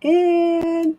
second.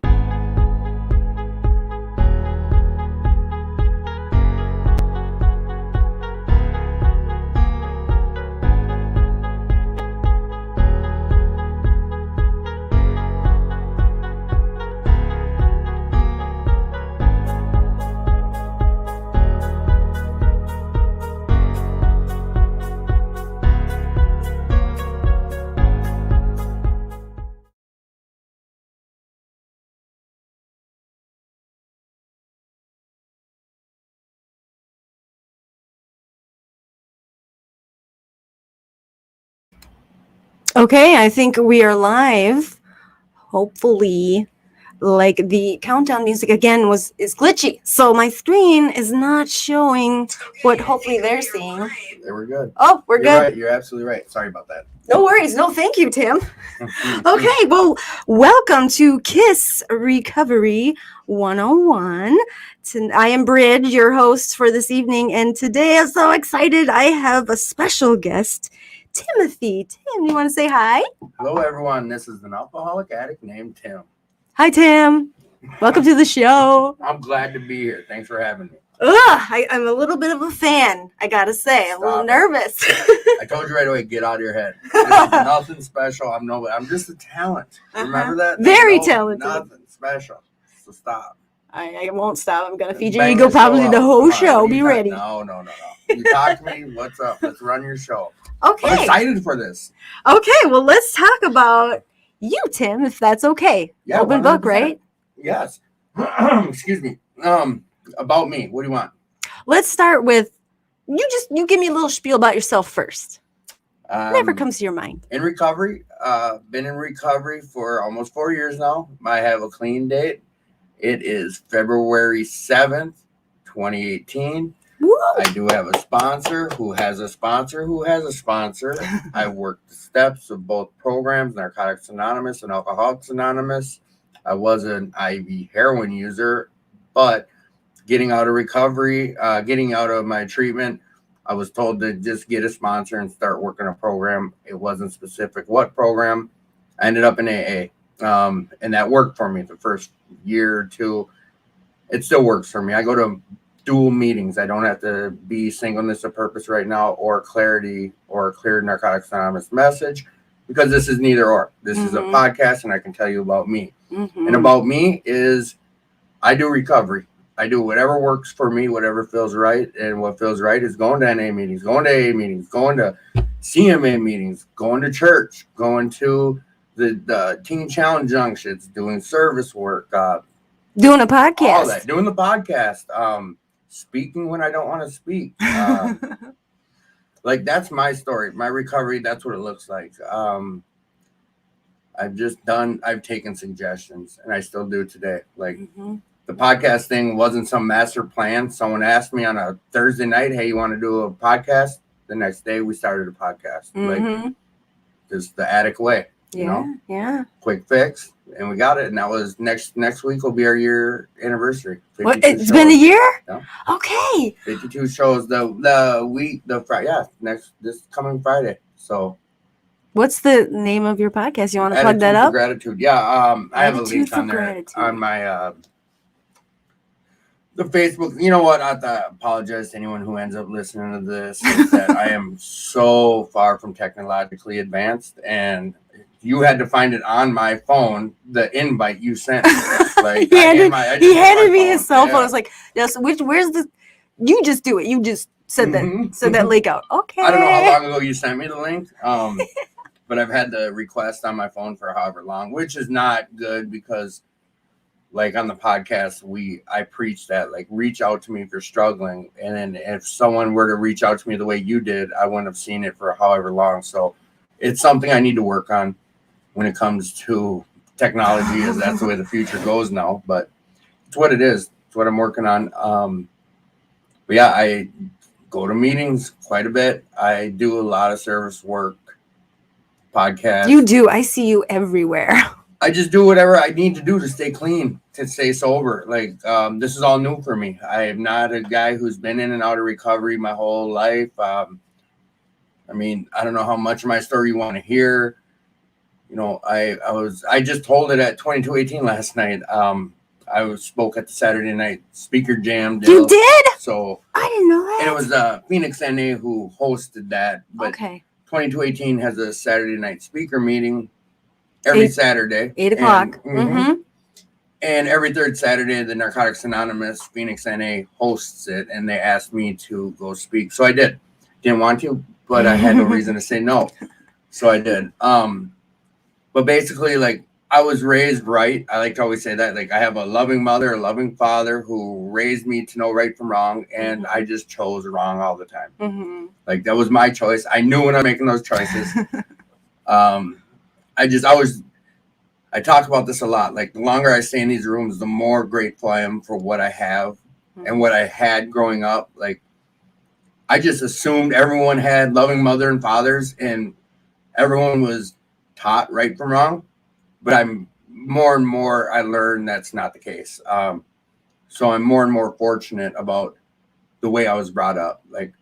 Okay, I think we are live. Hopefully, like the countdown music again is glitchy, so my screen is not showing what hopefully they're seeing. There we're good. Oh, we're good. Right. You're absolutely right. Sorry about that. No worries. No, thank you, Tim. Okay, well, welcome to K.I.S.S Recovery 101. I am Bridge, your host for this evening, and today I'm so excited. I have a special guest, Timothy. Tim, you want to say hi? Hello, everyone. This is an alcoholic addict named Tim. Hi, Tim. Welcome to the show. I'm glad to be here. Thanks for having me. I'm a little bit of a fan, I gotta say. I'm a little nervous. I told you right away, get out of your head. There's nothing special. I'm just a talent. Remember that? Very talented. Nothing special. So stop. I won't stop. I'm gonna feed your ego probably the whole show. Be ready. No. You talk to me. What's up? Let's run your show. Okay. I'm excited for this. Okay, well, let's talk about you, Tim, if that's okay. Yeah, Open 100%. book, right? Yes. Excuse me. About me. What do you want? Let's start with you give me a little spiel about yourself first. Whatever comes to your mind. In recovery. Been in recovery for almost 4 years now. I have a clean date. It is February 7th, 2018. Woo! I do have a sponsor who has a sponsor who has a sponsor. I worked the steps of both programs, Narcotics Anonymous and Alcoholics Anonymous. I was an IV heroin user, but getting out of recovery, getting out of my treatment, I was told to just get a sponsor and start working a program. It wasn't specific what program. I ended up in AA, and that worked for me the first year or two. It still works for me. I go to dual meetings. I don't have to be singleness of purpose right now or clarity or clear Narcotics Anonymous message, because this is neither or. This is a podcast, and I can tell you about me. And about me is I do recovery. I do whatever works for me, whatever feels right. And what feels right is going to NA meetings, going to AA meetings, going to CMA meetings, going to church, going to the Teen Challenge junctions, doing service work, doing a podcast. All that, doing the podcast, speaking when I don't want to speak. Like, that's my story. My recovery, that's what it looks like. I've taken suggestions, and I still do today. Like, the podcast thing wasn't some master plan. Someone asked me on a Thursday night, hey, you want to do a podcast? The next day we started a podcast. Like, just the addict way, you know? Yeah. Quick fix, and we got it. And that was next week will be our year anniversary. What? It's been a year? Yeah. Okay. 52 shows this coming Friday. So what's the name of your podcast? You want to plug that up? Gratitude. Yeah. I have a link on there on my the Facebook. You know what? I apologize to anyone who ends up listening to this. That I am so far from technologically advanced, and you had to find it on my phone. The invite you sent me. Like, he handed me his cell phone. I was like, yes. Where's the? You just do it. You just said that link out. Okay. I don't know how long ago you sent me the link. But I've had the request on my phone for however long, which is not good because, like, on the podcast, I preach that, like, reach out to me if you're struggling. And then if someone were to reach out to me the way you did, I wouldn't have seen it for however long. So it's something I need to work on when it comes to technology, as that's the way the future goes now. But it's what it is. It's what I'm working on. But yeah, I go to meetings quite a bit. I do a lot of service work, podcasts. You do. I see you everywhere. I just do whatever I need to do to stay clean, to stay sober. Like, this is all new for me. I am not a guy who's been in and out of recovery my whole life. I mean, I don't know how much of my story you want to hear. I just told it at 2218 last night. Spoke at the Saturday night speaker jam deal. You did? So I didn't know that. and it was Phoenix NA who hosted that. But Okay. 2218 has a Saturday night speaker meeting every Saturday. 8 o'clock. And every third Saturday, the Narcotics Anonymous Phoenix NA hosts it, and they asked me to go speak. So I did. Didn't want to, but I had no reason to say no. So I did. But basically, like, I was raised right. I like to always say that. Like, I have a loving mother, a loving father who raised me to know right from wrong, and I just chose wrong all the time. Like, that was my choice. I knew when I was making those choices. I talk about this a lot. Like, the longer I stay in these rooms, the more grateful I am for what I have and what I had growing up. Like, I just assumed everyone had loving mother and fathers, and everyone was taught right from wrong. But I'm more and more, I learned that's not the case. So I'm more and more fortunate about the way I was brought up. Like,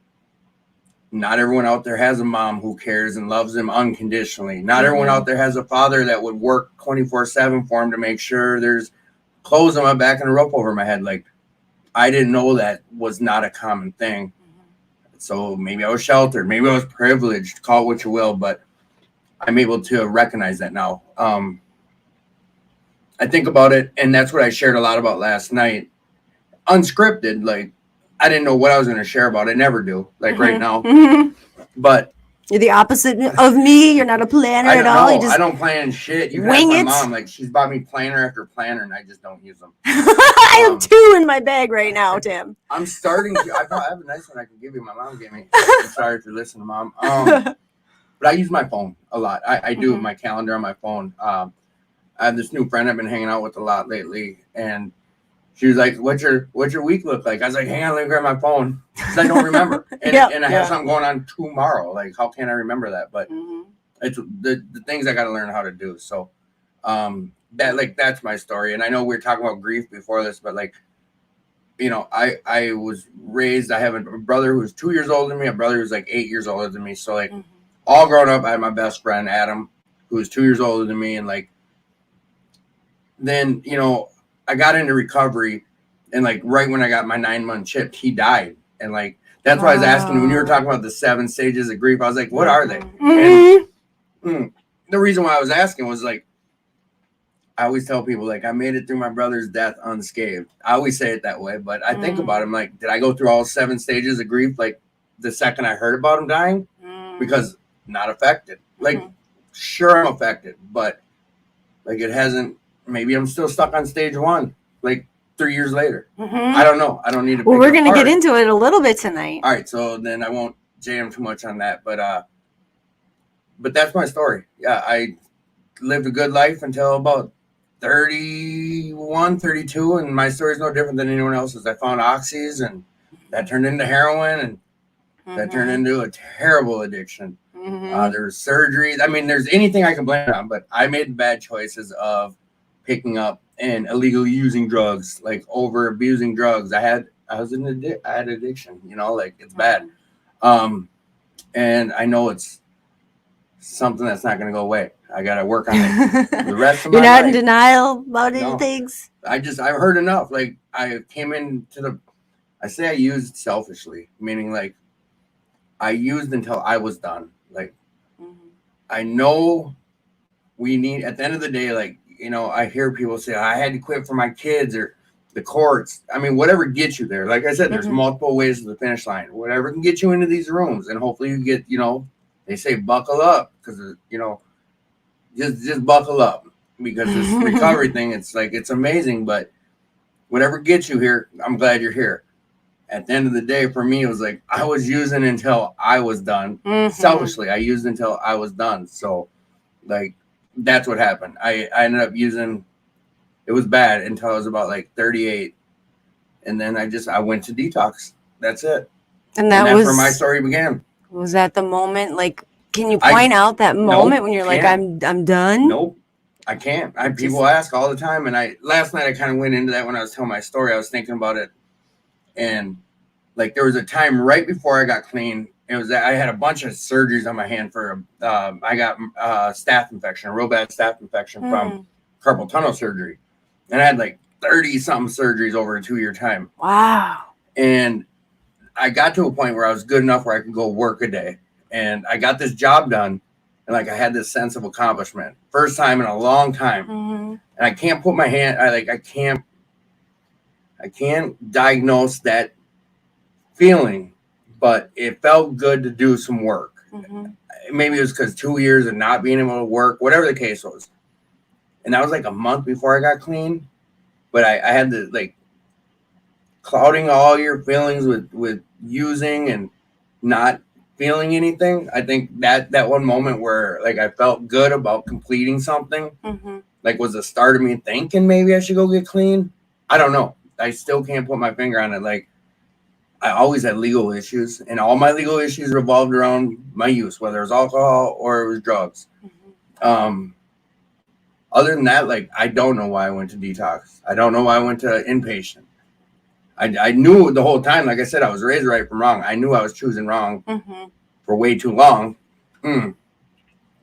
not everyone out there has a mom who cares and loves them unconditionally. Not everyone out there has a father that would work 24/7 for him to make sure there's clothes on my back and a roof over my head. Like, I didn't know that was not a common thing. So maybe I was sheltered. Maybe I was privileged. Call it what you will. But I'm able to recognize that now. I think about it, and that's what I shared a lot about last night. Unscripted, like, I didn't know what I was going to share about. I never do, like right now. But you're the opposite of me. You're not a planner at all. I don't plan shit. You wing can it. ask my mom. Like, she's bought me planner after planner, and I just don't use them. I have 2 in my bag right now, Tim. I'm starting to. I have a nice one I can give you. My mom gave me. I'm sorry if you're listening, Mom. But I use my phone a lot. I do my calendar on my phone. I have this new friend I've been hanging out with a lot lately, and she was like, "What's your week look like?" I was like, "Hang on, let me grab my phone because I don't remember, and I have something going on tomorrow. Like, how can I remember that?" But it's the things I got to learn how to do. So, that's my story. And I know we were talking about grief before this, but like, I was raised. I have a brother who's 2 years older than me, a brother who's like 8 years older than me. So like, all growing up, I had my best friend Adam, who was 2 years older than me, and like, then I got into recovery, and like right when I got my 9-month chip, he died. And like, that's why I was asking when you were talking about the 7 stages of grief. I was like, what are they? And the reason why I was asking was like, I always tell people, like, I made it through my brother's death unscathed. I always say it that way, but I think about him like, did I go through all 7 stages of grief like the second I heard about him dying? Because not affected. Like, sure, I'm affected, but like, it hasn't. Maybe I'm still stuck on stage 1, like 3 years later. I don't know. I don't need to. Well, we're gonna get into it a little bit tonight. All right, so then I won't jam too much on that, but that's my story. Yeah, I lived a good life until about 31, 32, and my story is no different than anyone else's. I found oxys, and that turned into heroin, and that turned into a terrible addiction. There's surgeries. I mean, there's anything I can blame it on, but I made bad choices of picking up and illegally using drugs, like over abusing drugs. I had addiction, like, it's bad. And I know it's something that's not going to go away. I got to work on it the rest of my life. You're not in denial about any things? I've heard enough. Like, I came into I say I used selfishly, meaning like, I used until I was done. Like, I know we need, at the end of the day, like, I hear people say, I had to quit for my kids or the courts. I mean, whatever gets you there. Like I said, there's multiple ways to the finish line. Whatever can get you into these rooms. And hopefully you get, they say buckle up because, just buckle up, because this recovery thing, it's like, it's amazing. But whatever gets you here, I'm glad you're here. At the end of the day, for me, it was like, I was using until I was done. Selfishly, I used until I was done. So, like, that's what happened. I ended up using, it was bad until I was about like 38. And then I went to detox. That's it. And that's where my story began. Was that the moment? Like, can you point out that moment when you're like, I'm done? Nope. I can't. People ask all the time. And last night I kind of went into that when I was telling my story. I was thinking about it. And like, there was a time right before I got clean, It was that I had a bunch of surgeries on my hand for I got staph infection, a real bad staph infection from carpal tunnel surgery, and I had like 30 something surgeries over a 2-year time. Wow. And I got to a point where I was good enough where I could go work a day, and I got this job done, and like I had this sense of accomplishment, first time in a long time. And I can't put my hand. I can't diagnose that feeling, but it felt good to do some work. Maybe it was because 2 years of not being able to work, whatever the case was. And that was like a month before I got clean. But I had the like clouding all your feelings with using and not feeling anything. I think that one moment where like I felt good about completing something, like was the start of me thinking maybe I should go get clean. I don't know. I still can't put my finger on it. Like I always had legal issues, and all my legal issues revolved around my use, whether it was alcohol or it was drugs. Other than that, like I don't know why I went to detox. I don't know why I went to inpatient. I knew the whole time, like I said, I was raised right from wrong. I knew I was choosing wrong for way too long.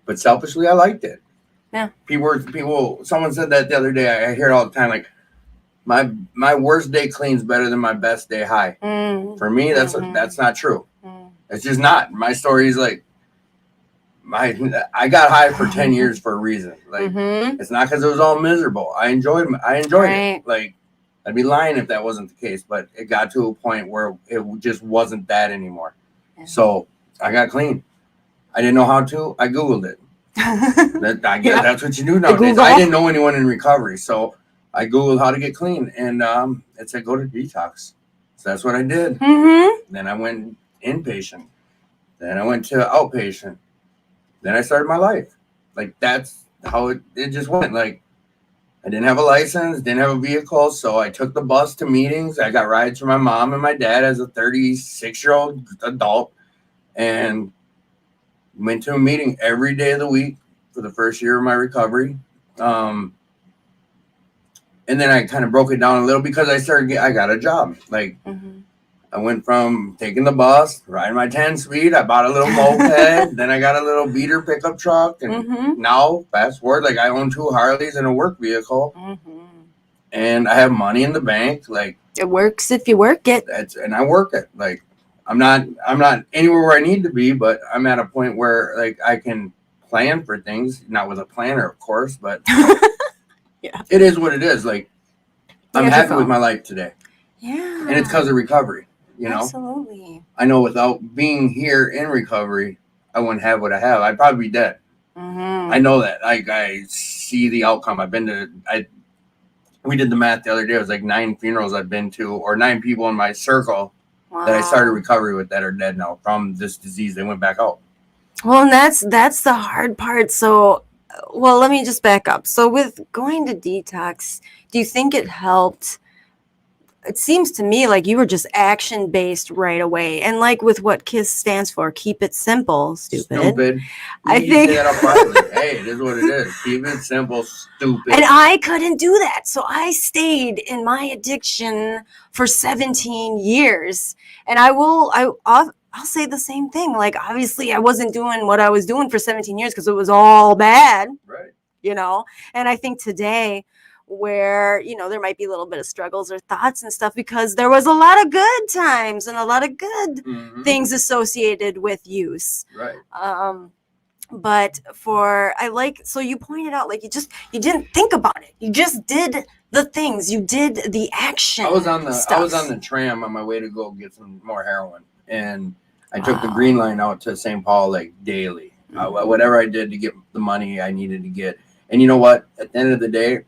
But selfishly, I liked it. Yeah. Someone said that the other day. I hear it all the time. Like my worst day clean's better than my best day high. For me, that's not true. It's just not. My story is like I got high for 10 years for a reason. Like it's not because it was all miserable. I enjoyed it. Like I'd be lying if that wasn't the case, but it got to a point where it just wasn't that anymore. So I got clean. I didn't know how to. I Googled it. I guess that's what you do nowadays. I didn't know anyone in recovery, so I Googled how to get clean, and it said go to detox. So that's what I did. Then I went inpatient. Then I went to outpatient. Then I started my life. Like that's how it just went. Like I didn't have a license, didn't have a vehicle, so I took the bus to meetings. I got rides from my mom and my dad as a 36-year-old adult, and went to a meeting every day of the week for the first year of my recovery. And then I kind of broke it down a little because I got a job. Like I went from taking the bus, riding my 10-speed. I bought a little moped. Then I got a little beater pickup truck. And now, fast forward, like I own 2 Harleys and a work vehicle. And I have money in the bank. Like it works if you work it. And I work it. Like I'm not anywhere where I need to be, but I'm at a point where like I can plan for things, not with a planner, of course, but it is what it is. Like I'm happy with my life today. Yeah. And it's because of recovery. You know, absolutely. I know without being here in recovery, I wouldn't have what I have. I'd probably be dead. I know that. Like I see the outcome. We did the math the other day. It was like 9 funerals I've been to, or 9 people in my circle that I started recovery with that are dead now from this disease. They went back out. Well, and that's the hard part. So, well, let me just back up. So with going to detox, do you think it helped? It seems to me like you were just action-based right away. And like with what K.I.S.S stands for, keep it simple, stupid. I think say that up front. Hey, it is what it is. Keep it simple, stupid. And I couldn't do that. So I stayed in my addiction for 17 years. And I'll say the same thing. Like, obviously, I wasn't doing what I was doing for 17 years because it was all bad. Right. You know? And I think today, where, you know, there might be a little bit of struggles or thoughts and stuff because there was a lot of good times and a lot of good things associated with use. Right. But so you pointed out, like, you didn't think about it. You just did the things. You did the action. I was on the tram on my way to go get some more heroin, and I took the green line out to St. Paul like daily. Whatever I did to get the money I needed to get. And you know what? At the end of the day,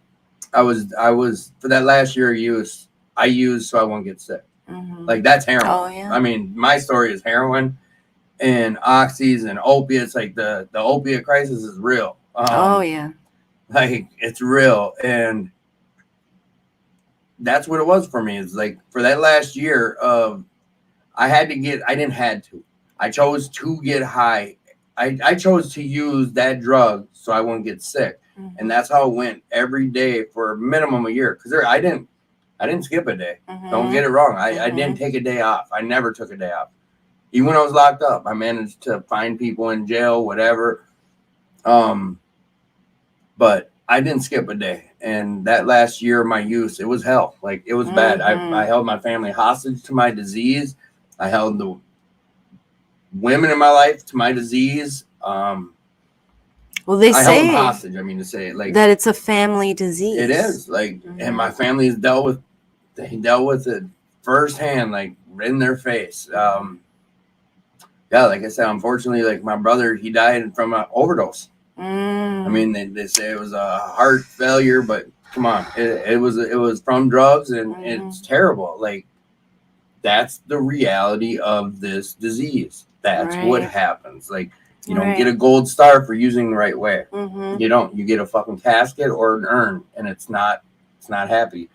I was for that last year of use, I used so I won't get sick. Like that's heroin. Oh, yeah. I mean, my story is heroin and oxys and opiates. Like the opiate crisis is real. Oh yeah. Like it's real. And that's what it was for me. It's like for that last year of I chose to get high. I chose to use that drug so I wouldn't get sick. And that's how it went every day for a minimum a year. Because I didn't skip a day. Don't get it wrong. I didn't take a day off. I never took a day off. Even when I was locked up, I managed to find people in jail, whatever. But I didn't skip a day. And that last year of my use, it was hell. Like, it was bad. I held my family hostage to my disease. I held the women in my life to my disease. Well, they I held them say hostage. I mean, to say it like that it's a family disease. it is. Like, and my family has dealt with it firsthand, like in their face. Yeah, like I said, unfortunately, like my brother, he died from an overdose. I mean, they say it was a heart failure, but come on, it was from drugs, and it's terrible. Like, that's the reality of this disease. That's what happens. Like, you don't get a gold star for using the right way. You don't. You get a fucking casket or an urn, and it's not happy.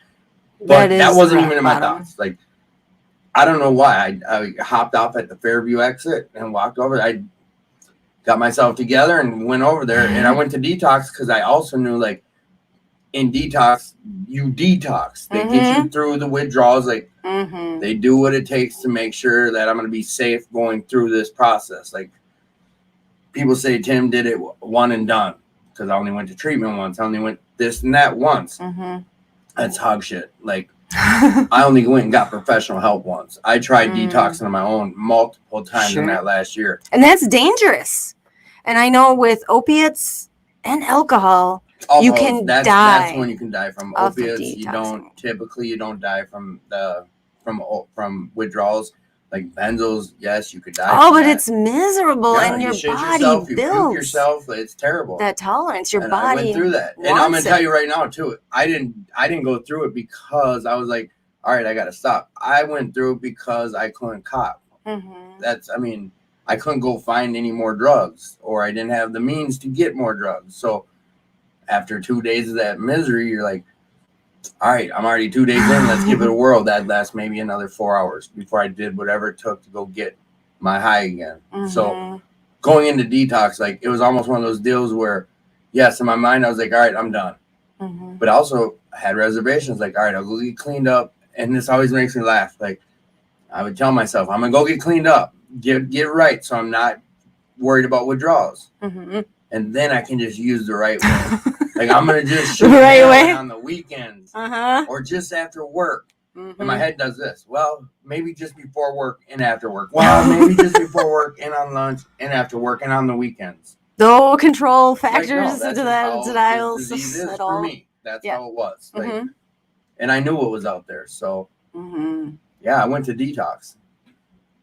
But that wasn't even in my thoughts. Like, I don't know why. I hopped off at the Fairview exit and walked over. I got myself together and went over there, and I went to detox because I also knew, like, in detox, you detox. They get you through the withdrawals. Like, they do what it takes to make sure that I'm going to be safe going through this process. Like, people say Tim did it one and done because I only went to treatment once. I only went this and that once. That's hog shit. Like, I only went and got professional help once. I tried detoxing on my own multiple times in that last year. And that's dangerous. And I know with opiates and alcohol, you can die. That's when you can die from opiates. You don't die from withdrawals. Like benzos, yes, you could die. Oh, but it's miserable, and your body builds. You puke yourself. It's terrible. That tolerance, your body. I went through that, and I'm gonna tell you right now too. I didn't go through it because I was like, all right, I gotta stop. I went through it because I couldn't cop. I couldn't go find any more drugs, or I didn't have the means to get more drugs. So after 2 days of that misery, you're like, all right, I'm already 2 days in. Let's give it a whirl. That lasts maybe another 4 hours before I did whatever it took to go get my high again. So going into detox, like, it was almost one of those deals where, yes, in my mind, I was like, all right, I'm done. But also I had reservations. Like, all right, I'll go get cleaned up. And this always makes me laugh. Like, I would tell myself, I'm going to go get cleaned up, get right, so I'm not worried about withdrawals. And then I can just use the right way. Like, I'm going to just shoot right away on the weekends or just after work. And my head does this. Well, maybe just before work and after work. Well, maybe just before work and on lunch and after work and on the weekends. No control factors into that denials. Disease is for me. That's how it was. Like, and I knew what was out there. So, yeah, I went to detox.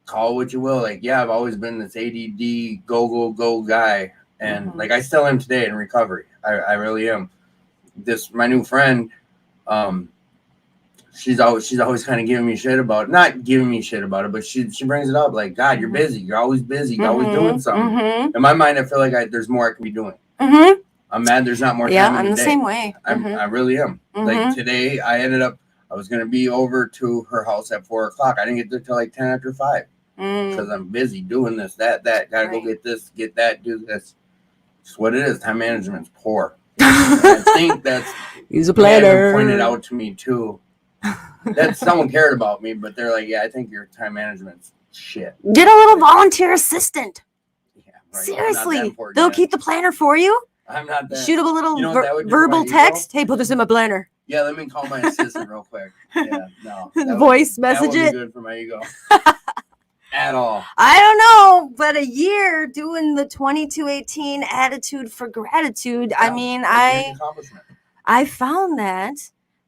Call what you will. Like, yeah, I've always been this ADD, go guy. And, like, I still am today in recovery. I really am. My new friend, she's always kind of giving me shit about it. Not giving me shit about it, but she brings it up. Like, God, you're busy. You're always busy. You're always doing something. In my mind, I feel like there's more I can be doing. I'm mad there's not more time in the day. I'm the same way. I really am. Like, today, I was going to be over to her house at 4 o'clock. I didn't get there till like 10 after 5 because I'm busy doing this, that. Gotta go get this, get that, do this. It's what it is. Time management's poor. I think that's he's a planner. Pointed out to me too. That someone cared about me, but they're like, yeah, I think your time management's shit. Get a little volunteer assistant. Yeah, right. Seriously, they'll keep the planner for you. I'm not that. Shoot up a little verbal text. Hey, put this in my planner. Yeah, let me call my assistant real quick. Yeah, no. Voice message that it. Good for my ego. At all. I don't know, but a year doing the 2218 attitude for gratitude. Yeah, I mean, I found that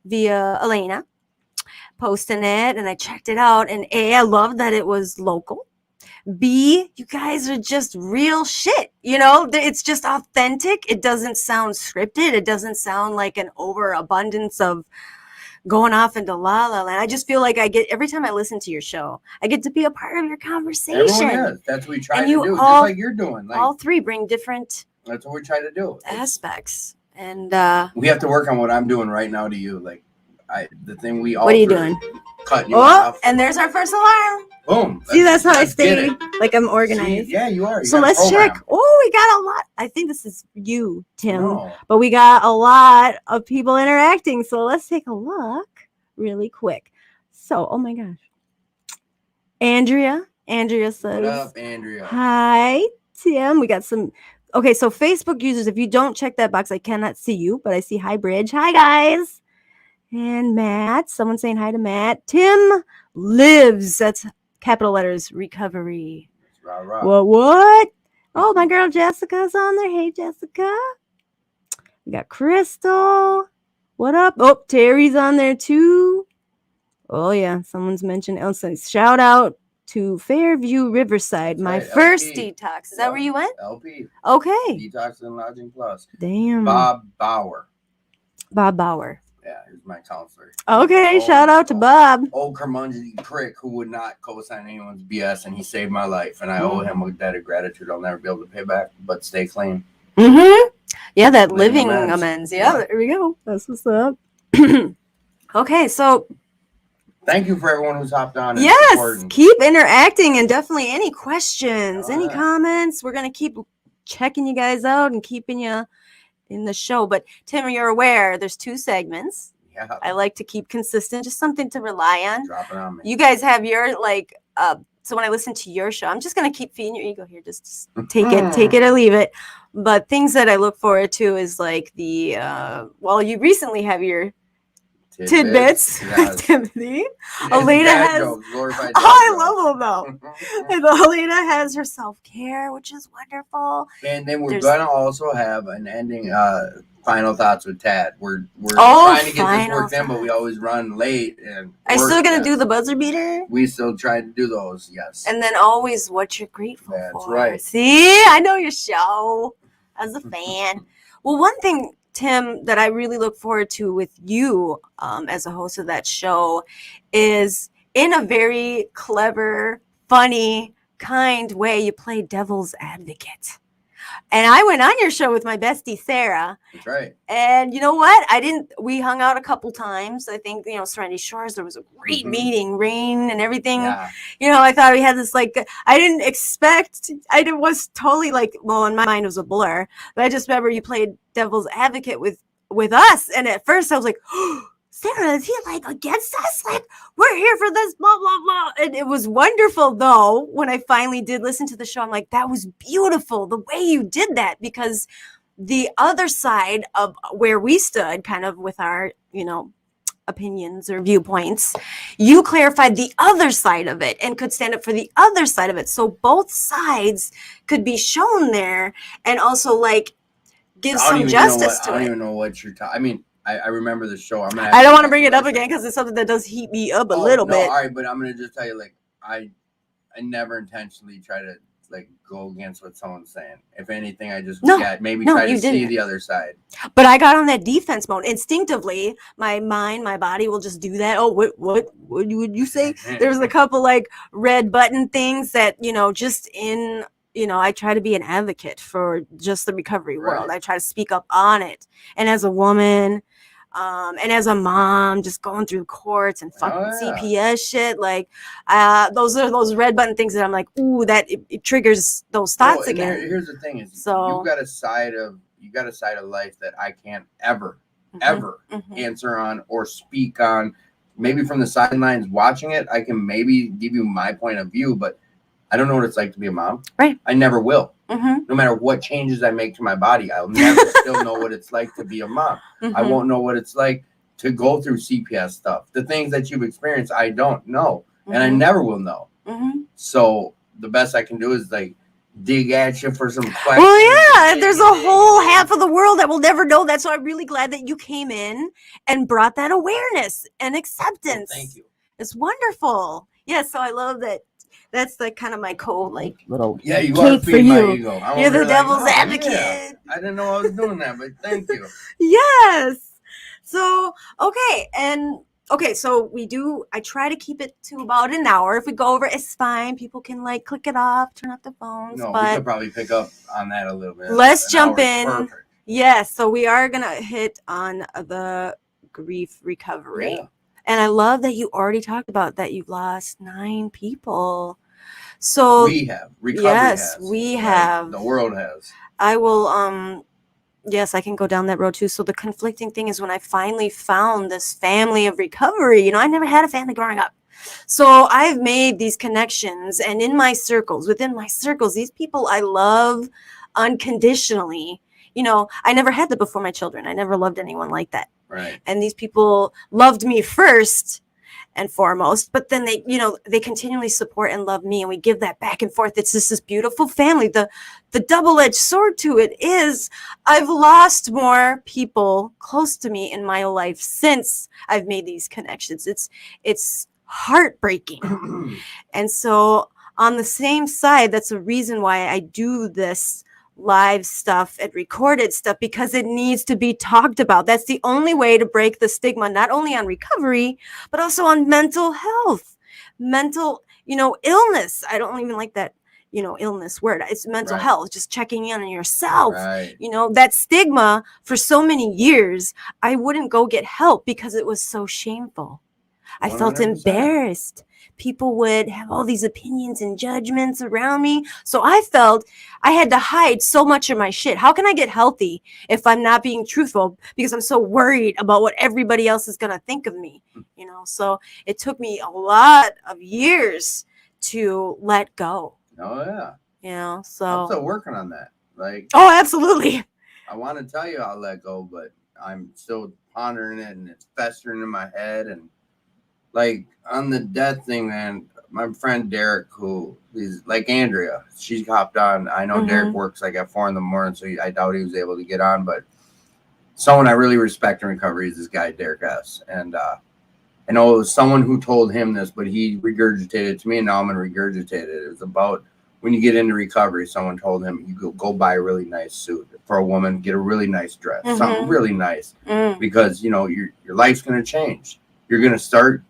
via Elena posting it, and I checked it out. And A, I love that it was local. B, you guys are just real shit. You know, it's just authentic. It doesn't sound scripted. It doesn't sound like an overabundance of going off into la la land. I just feel like every time I listen to your show, I get to be a part of your conversation. Everyone is. That's what we try to do, just like you're doing. Like, all three bring different. That's what we try to do. Aspects, and we have to work on what I'm doing right now to you. Like, the thing we all. What are you doing? Cutting you off. And there's our first alarm. Boom. See, that's how I stay. Like, I'm organized. See, yeah, you are. So let's check. Oh, we got a lot. I think this is you, Tim. But we got a lot of people interacting. So let's take a look really quick. So, oh my gosh. Andrea Andrea says, What up, Andrea? hi, Tim. We got some. Okay, so Facebook users, if you don't check that box, I cannot see you, but I see hi, Bridge. Hi, guys. And Matt, someone saying hi to Matt. Tim lives. That's capital letters, recovery. Rah, rah. What? Oh, my girl Jessica's on there. Hey, Jessica. We got Crystal. What up? Oh, Terry's on there too. Oh, yeah. Someone's mentioned Elsa. Shout out to Fairview Riverside, That's my right, first LP. detox. Is that where you went? LP. Okay. Detox and Lodging Plus. Damn. Bob Bauer. Bob Bauer. Yeah, he's my counselor. Okay, shout out to Bob. Old curmudgeon prick who would not co-sign anyone's BS, and he saved my life, and I owe him a debt of gratitude I'll never be able to pay back, but stay clean. Mm-hmm. Yeah, that living amends. Yeah, there we go. That's what's up. Okay, so thank you for everyone who's hopped on. Yes, keep interacting, and definitely any questions, any comments. We're gonna keep checking you guys out and keeping you in the show. But Tim, you're aware there's 2 segments. Yeah. I like to keep consistent, just something to rely on. Drop it on me. You guys have your so when I listen to your show, I'm just gonna keep feeding your ego here. Just take it or leave it. But things that I look forward to is like the well, you recently have your tidbits. Yes. Timothy. Alena has. I love them though. And Alena has her self-care, which is wonderful. And then we're gonna also have an ending. Final thoughts with Tad. We're trying to get this worked in, but we always run late. And are you still gonna do the buzzer beater? We still try to do those, yes. And then always what you're grateful for. That's right. See, I know your show as a fan. Well, one thing, Tim, that I really look forward to with you as a host of that show is in a very clever, funny, kind way, you play devil's advocate. And I went on your show with my bestie, Sarah. That's right. And you know what? We hung out a couple times. I think, Serenity Shores, there was a great meeting, rain and everything. Yeah. I thought we had this, I didn't expect, was totally well, in my mind it was a blur. But I just remember you played devil's advocate with us. And at first I was like, oh, Sarah, is he against us? We're here for this, blah, blah, blah. And it was wonderful, though, when I finally did listen to the show. I'm like, that was beautiful, the way you did that, because the other side of where we stood, kind of with our, opinions or viewpoints, you clarified the other side of it and could stand up for the other side of it. So both sides could be shown there and also, give some justice to it. I don't even know what you're talking. I mean, I remember the show. I don't want to bring it up again because it's something that does heat me up a little bit. All right, but I'm gonna just tell you, I never intentionally try to go against what someone's saying. If anything, I just try to see the other side. But I got on that defense mode instinctively. My mind, my body will just do that. Oh, what would you say? There was a couple red button things that just in. I try to be an advocate for just the recovery world. I try to speak up on it. And as a woman, and as a mom, just going through courts and fucking CPS shit, those are those red button things that I'm like, ooh, that it triggers those thoughts again. Here's the thing: is you've got a side of life that I can't ever answer on or speak on. Maybe from the sidelines watching it, I can maybe give you my point of view, but I don't know what it's like to be a mom. Right. I never will. No matter what changes I make to my body, I'll never still know what it's like to be a mom. I won't know what it's like to go through CPS stuff. The things that you've experienced, I don't know. And I never will know. So the best I can do is dig at you for some questions. Well, yeah, there's a whole half of the world that will never know that. So I'm really glad that you came in and brought that awareness and acceptance. Thank you. It's wonderful. Yeah, so I love that. That's kind of my little you are feeding my ego. You're the devil's advocate. Yeah. I didn't know I was doing that, but thank you. Yes. So so I try to keep it to about an hour. If we go over, it's fine. People can click it off, turn off the phones. No, we could probably pick up on that a little bit. Let's jump in. Perfect. Yes, so we are gonna hit on the grief recovery. Yeah. And I love that you already talked about that you've lost 9 people. So we have. Recovery has. We have. The world has. I will, yes, I can go down that road too. So the conflicting thing is when I finally found this family of recovery, I never had a family growing up. So I've made these connections, and within my circles, these people I love unconditionally. I never had that before my children. I never loved anyone like that. Right. And these people loved me first and foremost, but then they continually support and love me, and we give that back and forth. It's just this beautiful family. The double-edged sword to it is I've lost more people close to me in my life since I've made these connections. It's heartbreaking. And so on the same side, that's a reason why I do this live stuff and recorded stuff, because it needs to be talked about. That's the only way to break the stigma, not only on recovery, but also on mental health, mental, illness. I don't even like that, illness word. It's mental Right. health, just checking in on yourself. Right. That stigma for so many years, I wouldn't go get help because it was so shameful. I felt 100%. embarrassed. People would have all these opinions and judgments around me. So I felt I had to hide so much of my shit. How can I get healthy if I'm not being truthful because I'm so worried about what everybody else is going to think of me? So it took me a lot of years to let go. Oh yeah. I'm So. still working on that. Oh, absolutely. I want to tell you I'll let go, but I'm still pondering it, and it's festering in my head. And on the death thing, man, my friend Derek, who is like Andrea, she's hopped on. I know Derek works at 4 a.m, so I doubt he was able to get on. But someone I really respect in recovery is this guy K.I.S.S. And I know it was someone who told him this, but he regurgitated it to me, and now I'm gonna regurgitate it. It was about when you get into recovery. Someone told him you go buy a really nice suit for a woman, get a really nice dress, something really nice, because your life's gonna change. You're gonna start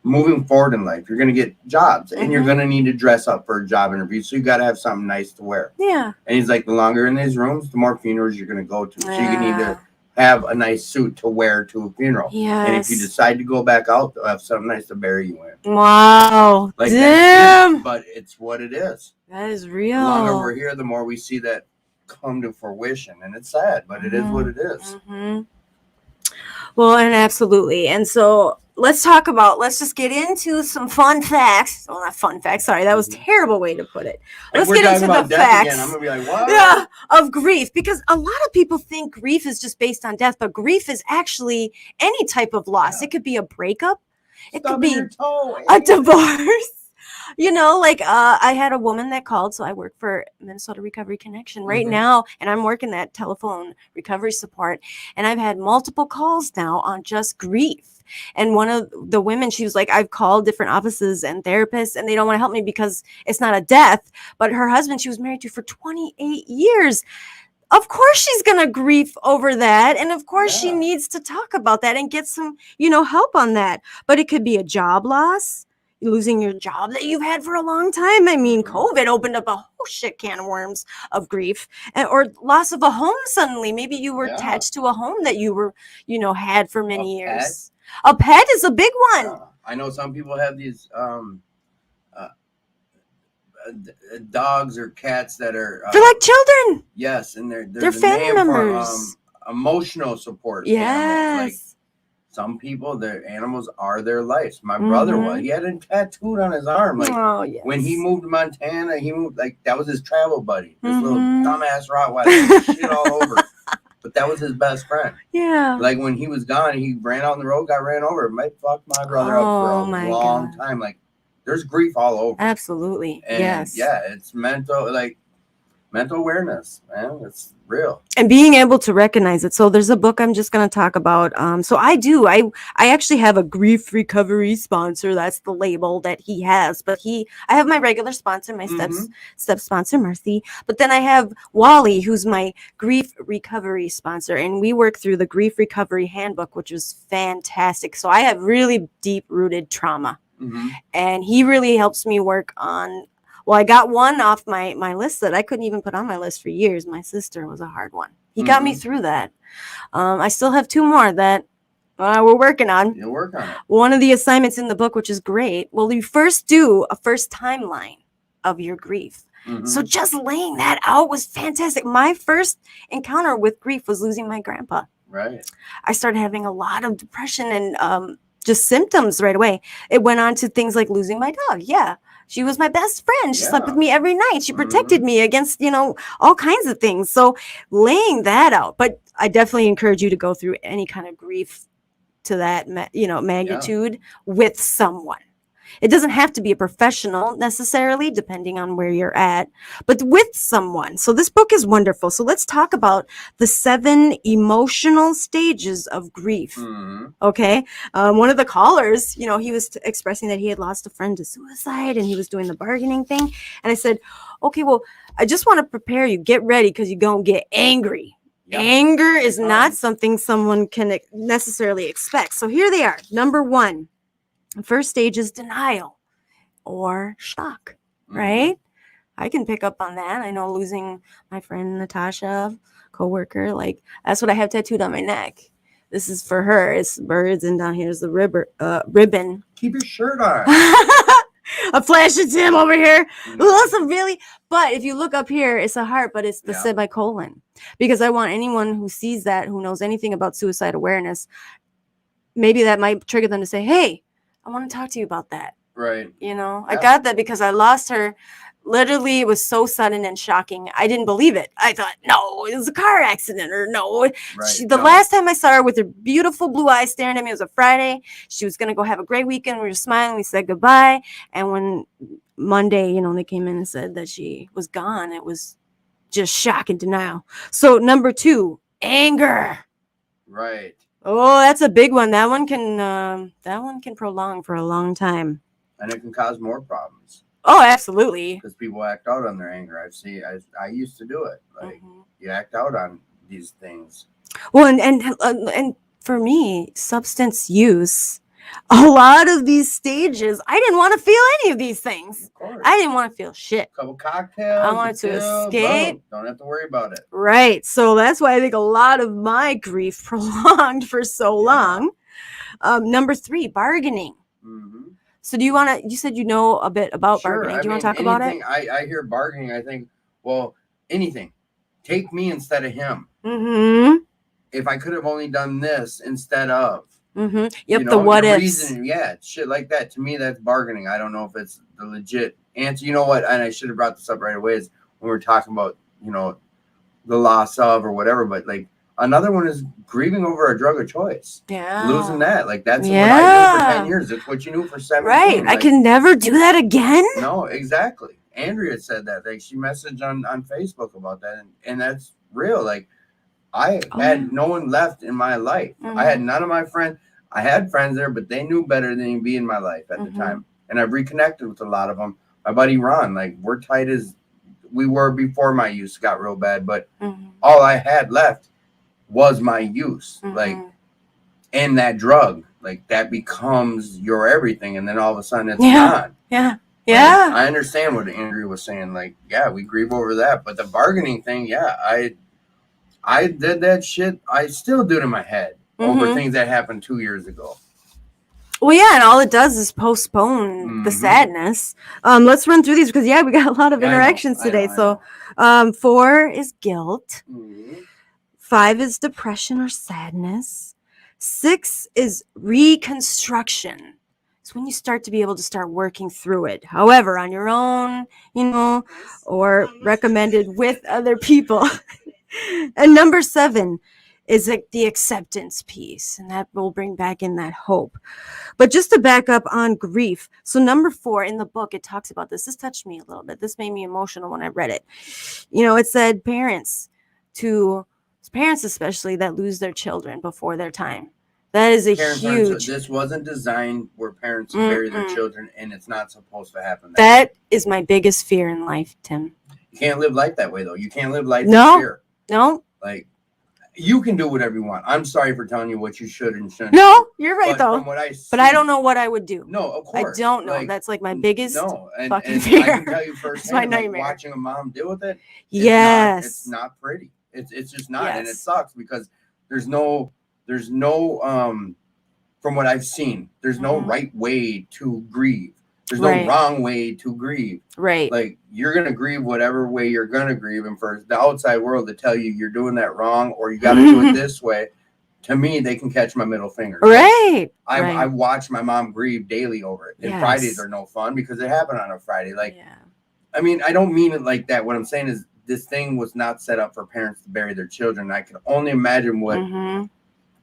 moving forward in life. You're gonna get jobs, and you're gonna need to dress up for a job interview. So you got to have something nice to wear. Yeah. And he's like, the longer in these rooms, the more funerals you're gonna go to. So you need to have a nice suit to wear to a funeral. Yes. And if you decide to go back out, they'll have something nice to bury you in. Wow. Damn. That's it, but it's what it is. That is real. The longer we're here, the more we see that come to fruition. And it's sad, but it is what it is. Well, and absolutely. And so let's just get into some fun facts. Well, not fun facts. Sorry, that was a terrible way to put it. Let's get into the facts. Again, I'm going to be like, what? Yeah, of grief. Because a lot of people think grief is just based on death, but grief is actually any type of loss. Yeah. It could be a breakup. It could be a divorce. I had a woman that called, so I work for Minnesota Recovery Connection right now, and I'm working that telephone recovery support, and I've had multiple calls now on just grief. And one of the women, she was like, I've called different offices and therapists, and they don't want to help me because it's not a death, but her husband, she was married to for 28 years. Of course she's going to grieve over that. And of course she needs to talk about that and get some, help on that. But it could be a job loss, losing your job that you've had for a long time. I mean, COVID opened up a whole shit can of worms of grief, or loss of a home suddenly. Maybe you were attached to a home that you were, had for many years. A pet is a big one. Yeah. I know some people have these dogs or cats that are they're like children. Yes, and they're family members. Emotional support. Yes. Like some people, their animals are their lives. My brother he had it tattooed on his arm. When he moved to Montana, that was his travel buddy. This little dumbass Rottweiler, shit all over. But that was his best friend. Yeah. Like when he was gone, he ran out on the road, got ran over. It might fuck my brother up for a long time. Like there's grief all over. Absolutely. And yes. Yeah, it's mental awareness, man. It's real. And being able to recognize it. So there's a book I'm just going to talk about. So I actually have a grief recovery sponsor. That's the label that he has. But I have my regular sponsor, my step sponsor, Marcy. But then I have Wally, who's my grief recovery sponsor. And we work through the grief recovery handbook, which is fantastic. So I have really deep rooted trauma. And he really helps me work on. Well, I got one off my list that I couldn't even put on my list for years. My sister was a hard one. He got me through that. I still have 2 more that we're working on. You'll work on it. One of the assignments in the book, which is great. Well, you first do a first timeline of your grief. So just laying that out was fantastic. My first encounter with grief was losing my grandpa. Right. I started having a lot of depression and just symptoms right away. It went on to things like losing my dog. Yeah. She was my best friend. She slept with me every night. She protected me against, all kinds of things. So laying that out, but I definitely encourage you to go through any kind of grief to that, magnitude with someone. It doesn't have to be a professional necessarily, depending on where you're at, but with someone. So this book is wonderful. So let's talk about the 7 emotional stages of grief. Okay. One of the callers, he was expressing that he had lost a friend to suicide and he was doing the bargaining thing. And I said, okay, well, I just want to prepare you. Get ready because you're going to get angry. Yep. Anger is not something someone can necessarily expect. So here they are. Number 1. The first stage is denial or shock, right? I can pick up on that. I know losing my friend Natasha, coworker, like that's what I have tattooed on my neck. This is for her. It's birds, and down here's the ribbon. Keep your shirt on. A flash of Tim over here. Listen, really? But if you look up here, it's a heart, but it's the semicolon. Because I want anyone who sees that, who knows anything about suicide awareness, maybe that might trigger them to say, hey, I want to talk to you about that. Right. I got that because I lost her. Literally, it was so sudden and shocking. I didn't believe it. I thought, no, it was a car accident, or no. The last time I saw her with her beautiful blue eyes staring at me, it was a Friday. She was going to go have a great weekend. We were smiling. We said goodbye. And when Monday, they came in and said that she was gone, it was just shock and denial. So number 2, anger. Right. Oh, that's a big one. That one can prolong for a long time. And it can cause more problems. Oh, absolutely. Because people act out on their anger. I used to do it. Like you act out on these things. Well, and for me, substance use, a lot of these stages, I didn't want to feel any of these things. Of course. I didn't want to feel shit. A couple cocktails. I wanted to escape. Boom. Don't have to worry about it. Right. So that's why I think a lot of my grief prolonged for so long. Number 3, bargaining. So do you want to, you said you know a bit about bargaining. Do you want to talk about it? I hear bargaining, I think, well, anything. Take me instead of him. If I could have only done this instead of. Yep, the what ifs. Shit like that. To me, that's bargaining. I don't know if it's the legit answer. You know what? And I should have brought this up right away is when we were talking about, the loss of or whatever. But like another one is grieving over a drug of choice. Yeah. Losing that. Like that's what I knew for 10 years. It's what you knew for 17. Right. Like, I can never do that again. No, exactly. Andrea said that. Like she messaged on Facebook about that. And that's real. Like I had no one left in my life. I had none of my friends. I had friends there, but they knew better than to be in my life at the time. And I've reconnected with a lot of them. My buddy Ron, like we're tight as we were before my use got real bad. But all I had left was my use. Like, and that drug, like that becomes your everything. And then all of a sudden it's gone. Yeah. Like, I understand what Andrea was saying. Like, yeah, we grieve over that. But the bargaining thing, I did that shit. I still do it in my head over things that happened 2 years ago. Well, yeah, and all it does is postpone the sadness. Let's run through these because, we got a lot of interactions today. So 4 is guilt. 5 is depression or sadness. 6 is reconstruction. It's when you start to be able to start working through it. However, on your own, or recommended with other people. And number 7 is like the acceptance piece, and that will bring back in that hope. But just to back up on grief, so number 4 in the book, it talks about this. This touched me a little bit. This made me emotional when I read it. It said parents especially that lose their children before their time. That is huge. This wasn't designed where parents bury their children, and it's not supposed to happen. That is my biggest fear in life, Tim. You can't live life that way, though. You can't live life in fear. No. Like, you can do whatever you want. I'm sorry for telling you what you should and shouldn't. No, you're right, though. From what I see, but I don't know what I would do. No, of course. I don't know. Like, that's like my biggest fucking and fear. I can tell you firsthand, my nightmare. Watching a mom deal with it, it's not pretty. It's just not. And it sucks because there's no from what I've seen, there's no right way to grieve. There's no wrong way to grieve. Right. Like, you're going to grieve whatever way you're going to grieve. And for the outside world to tell you you're doing that wrong or you got to do it this way, to me, they can catch my middle finger. Right. I watch my mom grieve daily over it. And Fridays are no fun because it happened on a Friday. Like, I mean, I don't mean it like that. What I'm saying is this thing was not set up for parents to bury their children. I can only imagine what,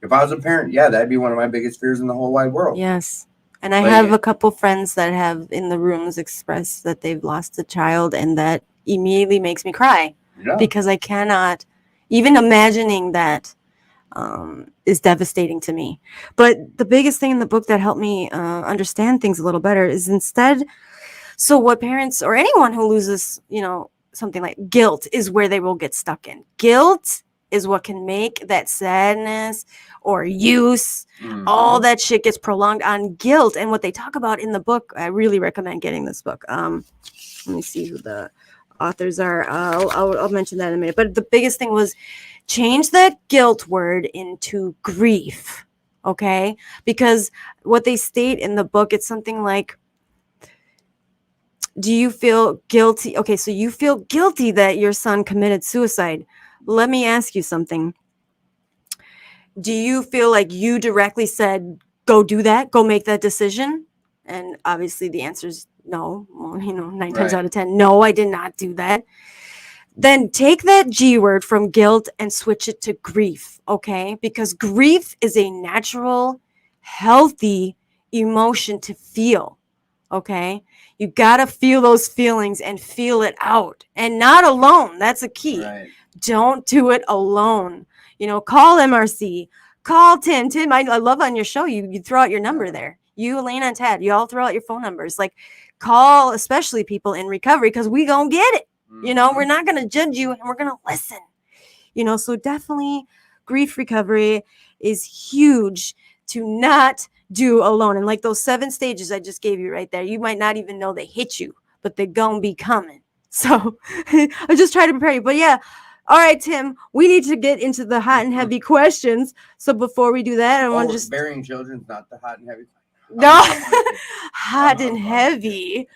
if I was a parent, that'd be one of my biggest fears in the whole wide world. Yes. And I have a couple friends that have in the rooms expressed that they've lost a child, and that immediately makes me cry because I cannot, even imagining that is devastating to me. But the biggest thing in the book that helped me understand things a little better is instead, so what parents or anyone who loses, something like guilt is where they will get stuck in. Guilt is what can make that sadness or use, all that shit gets prolonged on guilt. And what they talk about in the book, I really recommend getting this book. Let me see who the authors are. I'll mention that in a minute. But the biggest thing was change that guilt word into grief. Okay? Because what they state in the book, it's something like, do you feel guilty? Okay, so you feel guilty that your son committed suicide. Let me ask you something. Do you feel like you directly said, go do that, go make that decision? And obviously the answer is no. Well, 9 times out of 10, no, I did not do that. Then take that G word from guilt and switch it to grief, okay? Because grief is a natural, healthy emotion to feel, okay? You got to feel those feelings and feel it out, and not alone. That's a key. Don't do it alone. Call MRC, call Tim. Tim, I love on your show, you throw out your number there. You, Elena, and Tad, you all throw out your phone numbers. Like, call especially people in recovery, because we gonna get it. We're not gonna judge you, and we're gonna listen. So definitely grief recovery is huge to not do alone. And like those 7 stages I just gave you right there, you might not even know they hit you, but they're gonna be coming. So I just try to prepare you. But yeah. All right, Tim, we need to get into the hot and heavy questions. So before we do that, I want to just... burying children's not the hot and heavy. No, hot and heavy.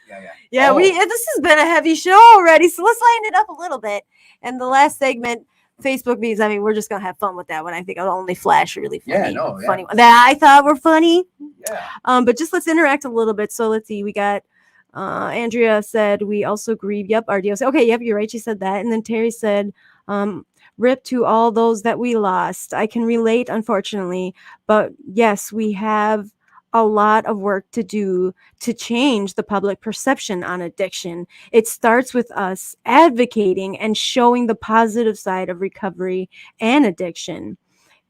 Yeah. This has been a heavy show already, so let's lighten it up a little bit. And the last segment, Facebook memes. I mean, we're just gonna have fun with that one. I think I'll only flash really funny, funny one that I thought were funny. But just let's interact a little bit. So let's see. We got Andrea said we also grieve. Yep, RDO said okay. Yep, you're right. She said that. And then Terry said, "Rip to all those that we lost." I can relate, unfortunately, but yes, we have a lot of work to do to change the public perception on addiction. It starts with us advocating and showing the positive side of recovery and addiction.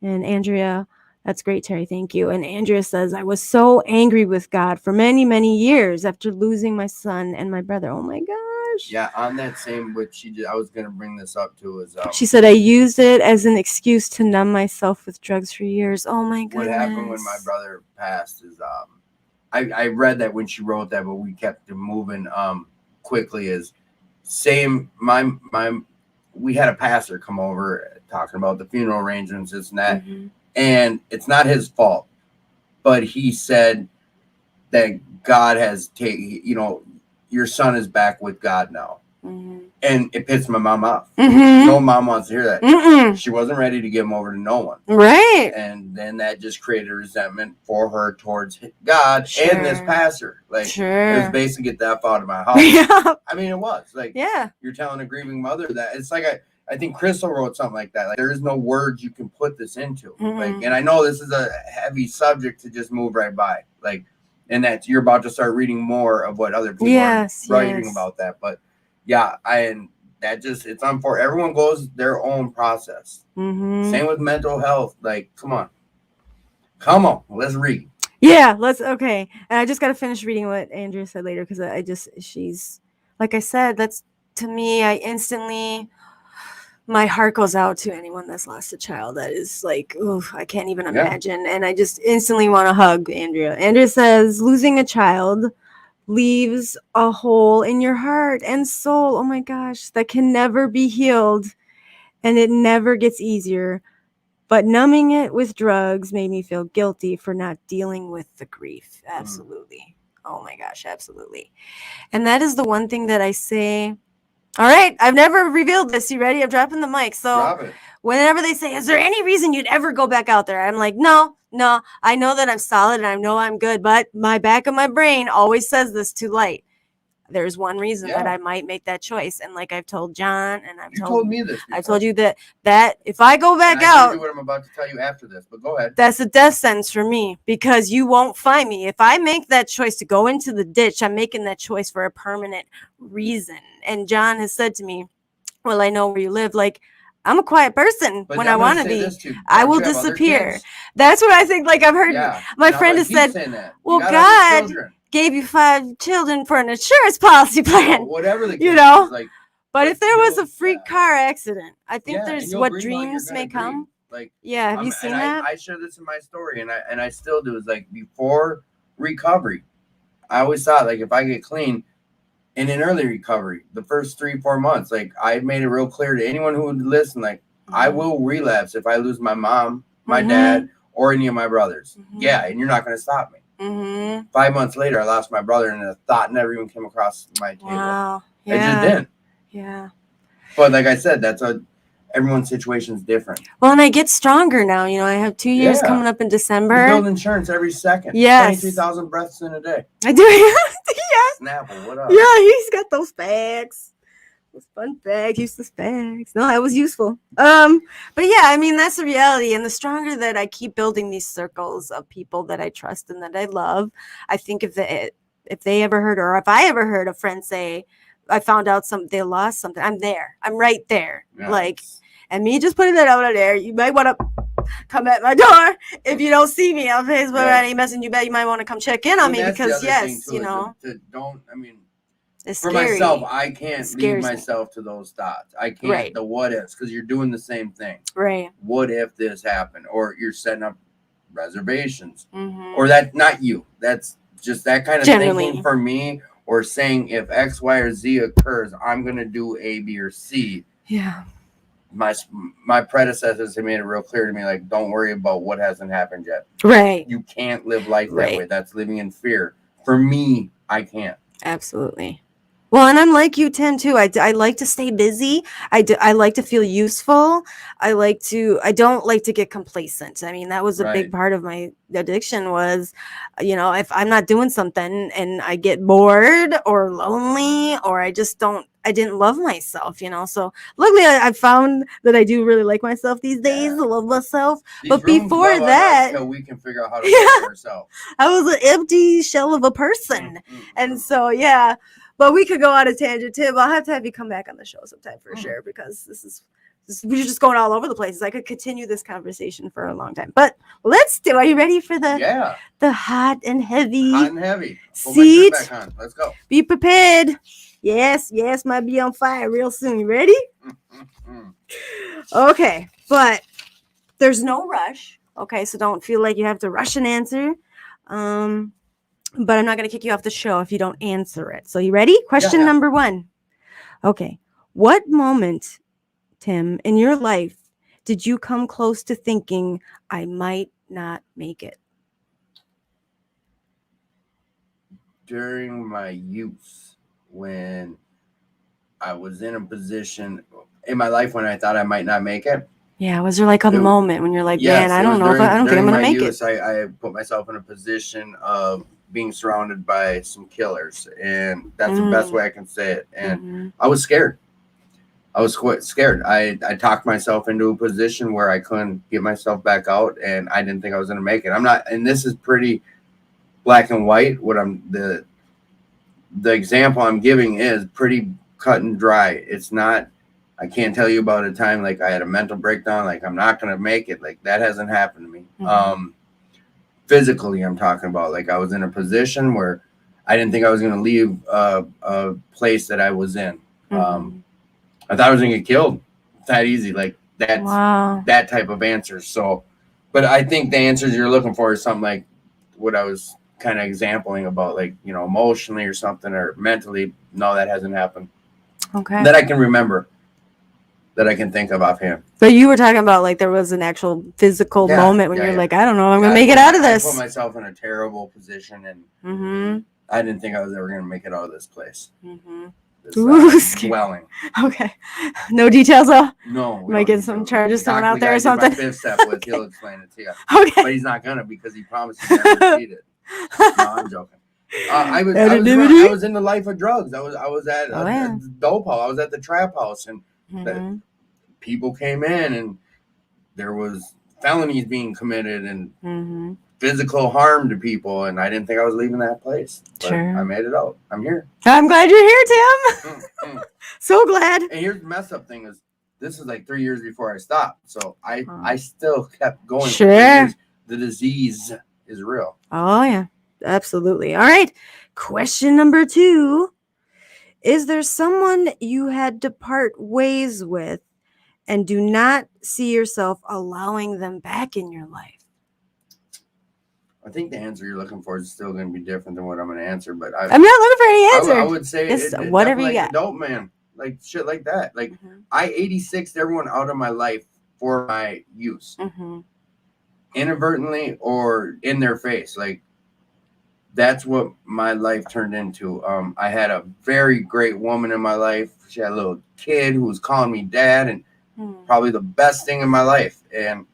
And Andrea, that's great, Terry. Thank you. And Andrea says, I was so angry with God for many, many years after losing my son and my brother. Oh my gosh. Yeah, on that same, what she did, I was going to bring this up too. Is she said, I used it as an excuse to numb myself with drugs for years. Oh my goodness. What happened when my brother passed is, I read that when she wrote that, but we kept it moving quickly. Is same, we had a pastor come over talking about the funeral arrangements, this and that. And it's not his fault, but he said that God has taken, your son is back with God now. And it pissed my mom off. No mom wants to hear that. She wasn't ready to give him over to no one. Right. And then that just created resentment for her towards God and this pastor. Like, it was basically get that out of my house. I mean, it was. Like, you're telling a grieving mother that. It's like I think Crystal wrote something like that. Like, there is no words you can put this into. Like, and I know this is a heavy subject to just move right by. Like, and that you're about to start reading more of what other people are writing about that. But yeah, it's unfortunate. Everyone goes their own process. Same with mental health. Like, come on, let's read. Yeah, okay. And I just got to finish reading what Andrea said later, because she's, like I said, that's, to me, my heart goes out to anyone that's lost a child. That is like, I can't even imagine. And I just instantly want to hug Andrea. Andrea says, losing a child leaves a hole in your heart and soul. Oh my gosh, that can never be healed, and it never gets easier. But numbing it with drugs made me feel guilty for not dealing with the grief. Absolutely. Oh my gosh, absolutely. And that is the one thing that I say. All right, I've never revealed this. You ready? I'm dropping the mic. So whenever they say, is there any reason you'd ever go back out there? I'm like, no. I know that I'm solid and I know I'm good, but my back of my brain always says this too late. There's one reason that I might make that choice. And like I've told John and you told me this before. I've told you that if I go back and I out, told you what I'm about to tell you after this, but go ahead. That's a death sentence for me because you won't find me. If I make that choice to go into the ditch, I'm making that choice for a permanent reason. And John has said to me, well, I know where you live. Like, I'm a quiet person But when I want to be. I will disappear. That's what I think. Like, I've heard my friend has said, well, God gave you 5 children for an insurance policy plan. Well, whatever the case you know? is, like, but if there was a freak car accident, I think there's what dreams may come. Like, yeah, have you seen that? I share this in my story, and I still do. Is like before recovery, I always thought like if I get clean, and in early recovery, the first 3-4 months, like I made it real clear to anyone who would listen, like I will relapse if I lose my mom, my dad, or any of my brothers. Yeah, and you're not going to stop me. 5 months later, I lost my brother, and the thought never even came across my table. Wow. Yeah. It just didn't. Yeah. But like I said, everyone's situation is different. Well, and I get stronger now. You know, I have 2 years coming up in December. You build insurance every second. Yes. 23,000 breaths in a day. I do. Yeah. Snapple, what up? Yeah, he's got those bags. Those fun bags, useless bags. No, that was useful. But yeah, I mean, that's the reality. And the stronger that I keep building these circles of people that I trust and that I love, I think if they ever heard, or if I ever heard a friend say, I found out they lost something, I'm there. I'm right there. Nice. Like, and me just putting that out there, you might want to come at my door if you don't see me on Facebook or any message. You might want to come check in on me because yes, you know. It's for scary. Myself, I can't leave myself to those thoughts. I can't the what ifs because you're doing the same thing. Right. What if this happened? Or you're setting up reservations. Or that not you. That's just that kind of thinking for me. Or saying if X, Y, or Z occurs, I'm gonna do A, B, or C. Yeah. My predecessors have made it real clear to me, like, don't worry about what hasn't happened yet. Right. You can't live life that way. That's living in fear. For me, I can't. Absolutely. Well, and I'm like you, Tim, too. I like to stay busy. I like to feel useful. I don't like to get complacent. I mean, that was a big part of my addiction was, you know, if I'm not doing something and I get bored or lonely or I didn't love myself, you know. So luckily I found that I do really like myself these days. I love myself. But before that, until we can figure out how to love ourselves. I was an empty shell of a person. And so, yeah. But we could go on a tangent, Tim. I'll have to have you come back on the show sometime for sure because we're just going all over the place. I could continue this conversation for a long time. But are you ready for the hot and heavy? Hot and heavy. Seat. Back on. Let's go. Be prepared. Yes, might be on fire real soon. You ready? Okay, but there's no rush. Okay, so don't feel like you have to rush an answer. But I'm not going to kick you off the show if you don't answer it. So you ready? Question number 1. Okay. What moment, Tim, in your life did you come close to thinking I might not make it? During my youth, when I was in a position in my life when I thought I might not make it. Yeah, was there like a moment when you're like, man, I don't know if I don't think I'm going to make it? I put myself in a position of being surrounded by some killers, and that's the best way I can say it. And I was scared. I was quite scared. I talked myself into a position where I couldn't get myself back out, and I didn't think I was going to make it. I'm not, and this is pretty black and white. The example I'm giving is pretty cut and dry. It's not. I can't tell you about a time like I had a mental breakdown, like I'm not going to make it. Like that hasn't happened to me. Physically, I'm talking about, like I was in a position where I didn't think I was going to leave a place that I was in. I thought I was going to get killed. It's that easy. Like that's that type of answer. So, but I think the answers you're looking for is something like what I was kind of exampling about, like, you know, emotionally or something, or mentally. No, that hasn't happened. Okay. That I can remember. That I can think of offhand. But you were talking about like there was an actual physical moment when you're like, I don't know, I'm gonna make it out of this. I put myself in a terrible position, and I didn't think I was ever gonna make it out of this place. this Ooh, scary. dwelling. Okay. No details though? No, we Might don't get need some to. charges Talk thrown to out the there guy or who did my something. fifth step with. He'll Okay. explain it to you. Okay. But he's not gonna because he promised he'd never repeat it. No, I'm joking. I Anonymity? was in the life of drugs. I was at Oh, a yeah. dope house. I was at the trap house, and the Mhm. people came in, and there was felonies being committed and Mhm. physical harm to people, and I didn't think I was leaving that place, but Sure. I made it out. I'm here. I'm glad you're here, Tim. Mm. So glad. And here's the mess up thing is this is like 3 years before I stopped, so I Oh. still kept going for Sure. 3 years. The disease is real. Oh, yeah. Absolutely. All right. Question number 2. Is there someone you had to part ways with and do not see yourself allowing them back in your life? I think the answer you're looking for is still going to be different than what I'm going to answer, but I'm not looking for any answer. I would say It's it whatever you definitely like got. the dope man, like shit like that. Like Mhm. I 86'd everyone out of my life for my use, Mhm. inadvertently or in their face. Like that's what my life turned into. I had a very great woman in my life. She had a little kid who was calling me dad, and Mhm. probably the best thing in my life. And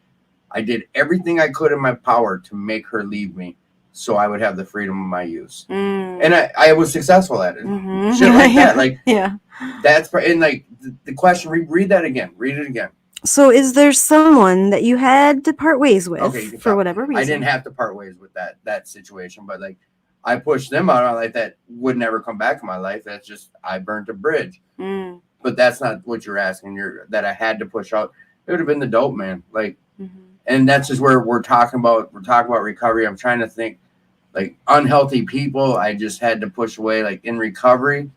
I did everything I could in my power to make her leave me so I would have the freedom of my use. Mm. And I was successful at it. Mhm. Shit like Yeah. that. Like, Yeah. that's, and like the question, read that again. Read it again. So, is there someone that you had to part ways with Okay, you can for stop. whatever reason? I didn't have to part ways with that situation, but like I pushed them out of my life that would never come back in my life. That's just I burnt a bridge. Mm. But that's not what you're asking. That I had to push out. It would have been the dope man. Like, and that's just where we're talking about recovery. I'm trying to think like unhealthy people I just had to push away. Like in recovery,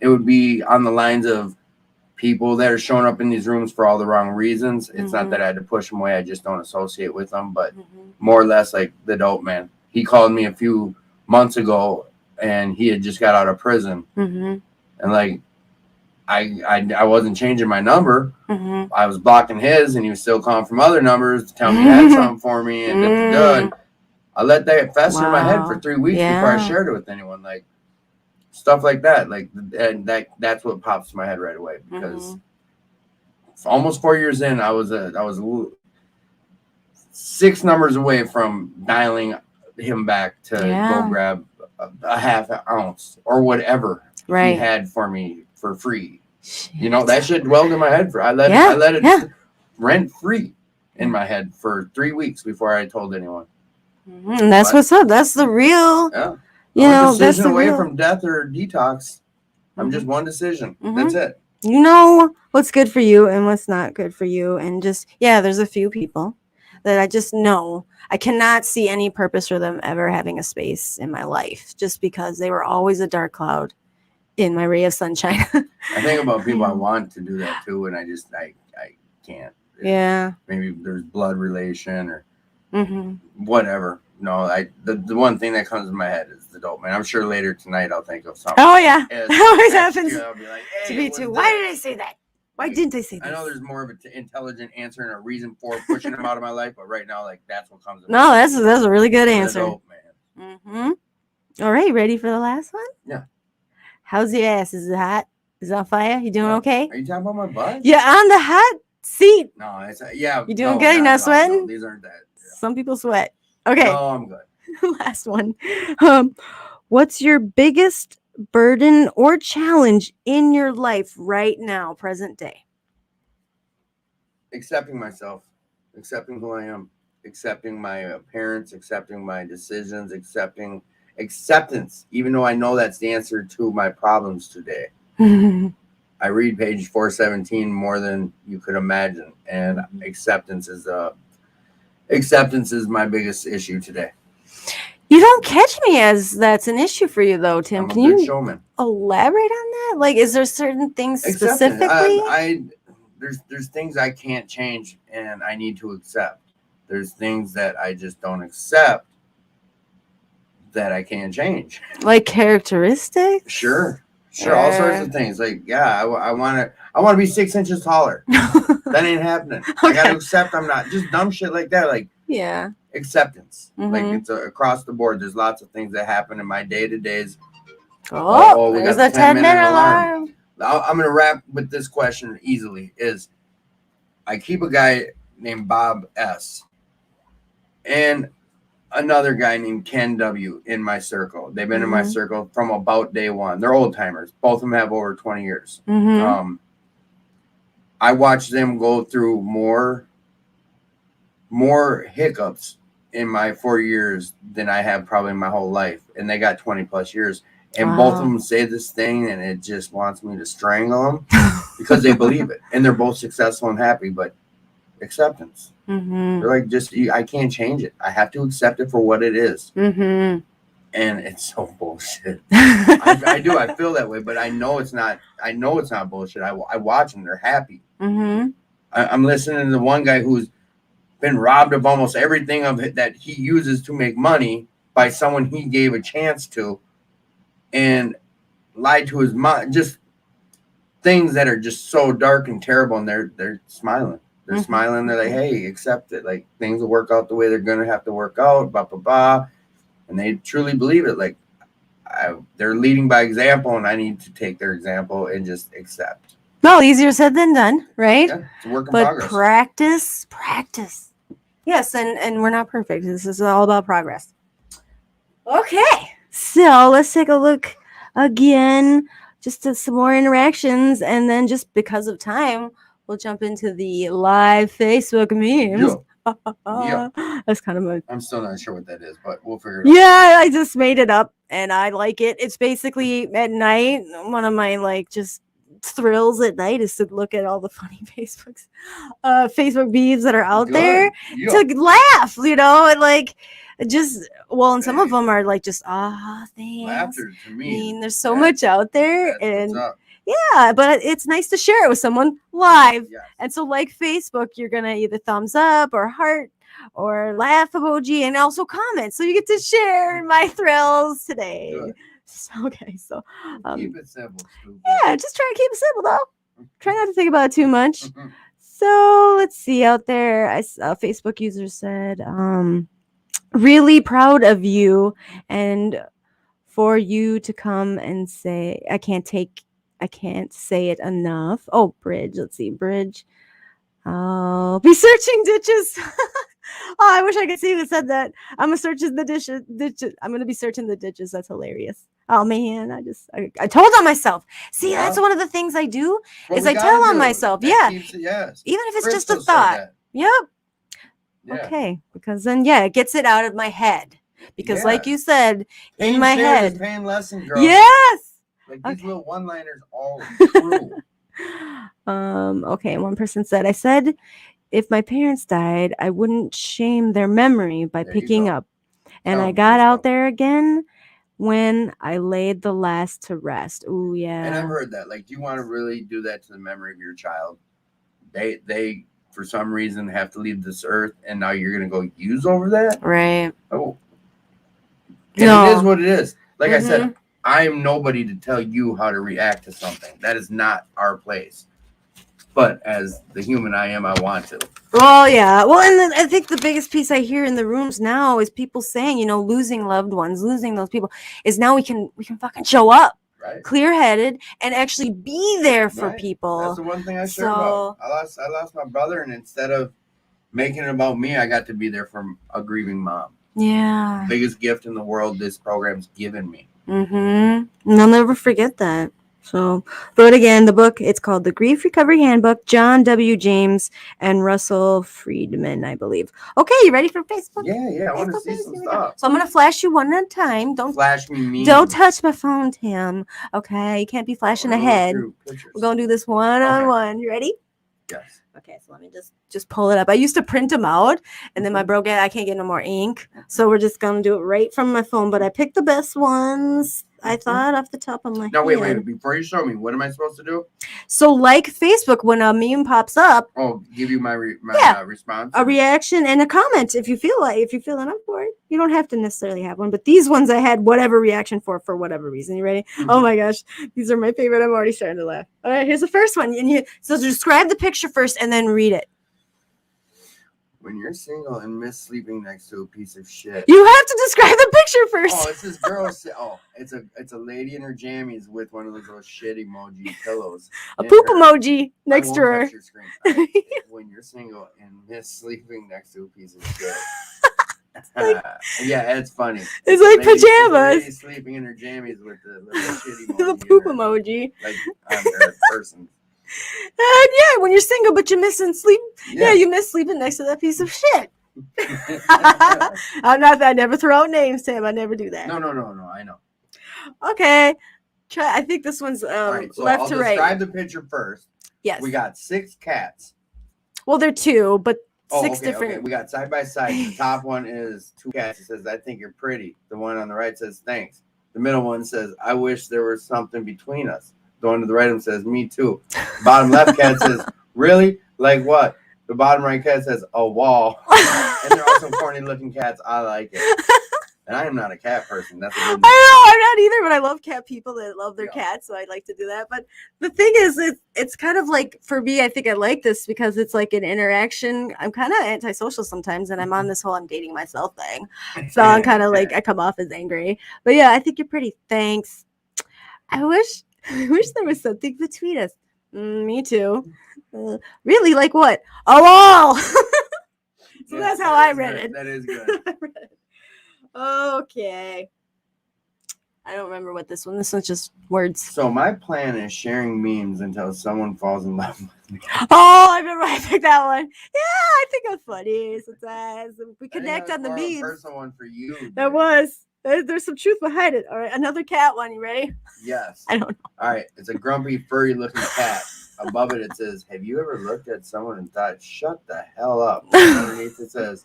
it would be on the lines of people that are showing up in these rooms for all the wrong reasons. It's not that I had to push them away. I just don't associate with them, but more or less like the dope man. He called me a few months ago and he had just got out of prison. And like, I wasn't changing my number. I was blocking his, and he was still calling from other numbers to tell me he had something for me. And I let that fester in my head for 3 weeks before I shared it with anyone. Like stuff like that. Like, and that's what pops to my head right away because almost 4 years in, I was 6 numbers away from dialing him back to go grab a half ounce or whatever he had for me for free. Shit. You know, that shit dwelled in my head I let it rent free in my head for 3 weeks before I told anyone. And that's what's up. That's the real. Yeah. You know, decision that's the away real. from death or detox. I'm just one decision. That's it. You know what's good for you and what's not good for you, and just there's a few people that I just know I cannot see any purpose for them ever having a space in my life, just because they were always a dark cloud in my ray of sunshine. I think about people I want to do that too, and I can't. Yeah. Maybe there's blood relation or whatever. No, the one thing that comes to my head is the dope man. I'm sure later tonight I'll think of something. Oh yeah, that always happens. I'll be like, hey, to me too. Why did I say that? Why didn't I say that? I know there's more of an intelligent answer and a reason for pushing him out of my life, but right now, like that's what comes to No, that's a really good answer. Dope man. All right, ready for the last one? Yeah. How's your ass? Is it hot? Is it on fire? You doing okay? Are you talking about my butt? Yeah, on the hot seat. No, it's yeah. You doing good? You're not sweating? No, these aren't that. Yeah. Some people sweat. Okay. No, I'm good. Last one. What's your biggest burden or challenge in your life right now, present day? Accepting myself, accepting who I am, accepting my parents, accepting my decisions, acceptance, even though I know that's the answer to my problems today. I read page 417 more than you could imagine, and acceptance is my biggest issue today. You don't catch me as that's an issue for you, though, Tim. I'm a Can good you showman. Elaborate on that? Like, is there certain things specifically? There's things I can't change, and I need to accept. There's things that I just don't accept that I can't change. Like characteristics? Sure, all sorts of things. Like, yeah, I want to be 6 inches taller. That ain't happening. Okay. I got to accept I'm not. Just dumb shit like that. Like, yeah. Acceptance. Like it's across the board. There's lots of things that happen in my day-to-days. Oh, we there's got a the 10-minute 10-minute alarm. alarm. I'm gonna wrap with this question easily. Is I keep a guy named Bob S. and another guy named Ken W. in my circle. They've been in my circle from about day one. They're old timers. Both of them have over 20 years. I watched them go through more hiccups in my 4 years than I have probably in my whole life, and they got 20 plus years. And both of them say this thing, and it just wants me to strangle them because they believe it, and they're both successful and happy. But acceptance, they're like, just I can't change it. I have to accept it for what it is. And it's so bullshit. I do. I feel that way, but I know it's not. I know it's not bullshit. I watch them. They're happy. I'm listening to the one guy who's been robbed of almost everything of it that he uses to make money by someone he gave a chance to, and lied to his mom. Just things that are just so dark and terrible, and they're smiling. They're smiling. They're like, hey, accept it. Like, things will work out the way they're gonna have to work out. Blah blah blah. And they truly believe it. Like, they're leading by example, and I need to take their example and just accept. Well, easier said than done, right? Yeah, it's a work in but progress. practice. Yes, and we're not perfect. This is all about progress. Okay, so let's take a look again, just to some more interactions, and then just because of time, we'll jump into the live Facebook memes. Yeah. That's kind of a... I'm still not sure what that is, but we'll figure it out. Yeah, I just made it up, and I like it. It's basically at night. One of my just thrills at night is to look at all the funny Facebook memes that are out there to laugh, and just and some of them are just thanks. Laughter to me. I mean, there's so much out there, and what's up. Yeah, but it's nice to share it with someone live. Yes. And so, like Facebook, you're gonna either thumbs up or heart or laugh emoji, and also comment. So you get to share my thrills today. Good. Okay, so keep it simple, stupid. Yeah, just try to keep it simple though. Try not to think about it too much. So let's see out there. I saw a Facebook user said, really proud of you, and for you to come and say, I can't say it enough. Oh, Bridge. Let's see, Bridge. I'll be searching ditches. Oh, I wish I could see who said that. I'm gonna search in the ditches. I'm gonna be searching the ditches. That's hilarious. Oh man, I told on myself. See, that's one of the things I do is I tell on myself. Yeah. Yes. Even if it's just a thought. Yep. Yeah. Okay. Because then it gets it out of my head. Because like you said, in my head. Pain lesson, girl. Yes. Like these little one-liners all true. Okay, one person said, I said if my parents died, I wouldn't shame their memory by picking up. And I got out there again when I laid the last to rest. Ooh, yeah. And I've heard that. Like, you want to really do that to the memory of your child. They for some reason have to leave this earth, and now you're gonna go use over that? Right. Oh. And it is what it is. Like I said, I am nobody to tell you how to react to something. That is not our place. But as the human I am, I want to. Well, yeah. Well, and then I think the biggest piece I hear in the rooms now is people saying, losing loved ones, losing those people, is now we can fucking show up, right, clear-headed, and actually be there for people. That's the one thing I share about. I lost my brother, and instead of making it about me, I got to be there for a grieving mom. Yeah. Biggest gift in the world this program's given me. And I'll never forget that. So, but again, the book, it's called The Grief Recovery Handbook, John W. James and Russell Friedman, I believe. Okay, you ready for Facebook? Yeah, I want to see some stuff. So I'm going to flash you one at a time. Don't flash me. Don't touch my phone, Tim. Okay, you can't be flashing ahead. We're going to do this one-on-one. You ready? Yes. Okay, so let me just pull it up. I used to print them out, and then my broke I can't get no more ink. So we're just going to do it right from my phone. But I picked the best ones, I thought, off the top of my head. Now, wait. Before you show me, what am I supposed to do? So, like Facebook, when a meme pops up. Oh, give you my response? A reaction and a comment if you feel enough for it. You don't have to necessarily have one. But these ones I had whatever reaction for whatever reason. You ready? Oh, my gosh. These are my favorite. I'm already starting to laugh. All right, here's the first one. So describe the picture first and then read it. When you're single and miss sleeping next to a piece of shit. You have to describe the picture first. Oh, it's this girl. It's a lady in her jammies with one of those little shit emoji pillows. A poop emoji next to her. Touch your screen. Right. When you're single and miss sleeping next to a piece of shit. Yeah, it's funny. It's like pajamas. It's a lady sleeping in her jammies with the little shit emoji. The poop emoji. Like on her person. And yeah, when you're single but you're missing sleep, yeah, you miss sleeping next to that piece of shit. I never throw out names, Tim. I never do that. No. I know. Okay. I think this one's right, so left I'll to right. Describe the picture first. Yes. We got 6 cats. Well, they're 2, but 6 different. Okay. We got side by side. The top one is 2 cats. It says, "I think you're pretty." The one on the right says, "Thanks." The middle one says, "I wish there was something between us." The one to the right says, "Me too." Bottom left cat says, "Really? Like what?" The bottom right cat says, "A wall." And they're all some corny looking cats. I like it. And I am not a cat person. That's a good I know, I'm not either, but I love cat people that love their cats, so I'd like to do that. But the thing is, it's kind of like, for me, I think I like this because it's like an interaction. I'm kind of antisocial sometimes, and I'm on this whole I'm dating myself thing. So I'm kind of like, I come off as angry. But yeah, I think you're pretty. Thanks. I wish there was something between us. Me too. Really? Like what? A wall! So that's how I read it. That is good. Okay. I don't remember what this one's just words. So my plan is sharing memes until someone falls in love with me. Oh, I remember I picked that one. Yeah, I think I'm funny sometimes. We connect on the memes. Personal one for you. Dude. That was. There's some truth behind it. All right, another cat one. You ready? Yes. I don't know. All right, it's a grumpy, furry-looking cat. Above it says, "Have you ever looked at someone and thought, shut the hell up?" Underneath it says,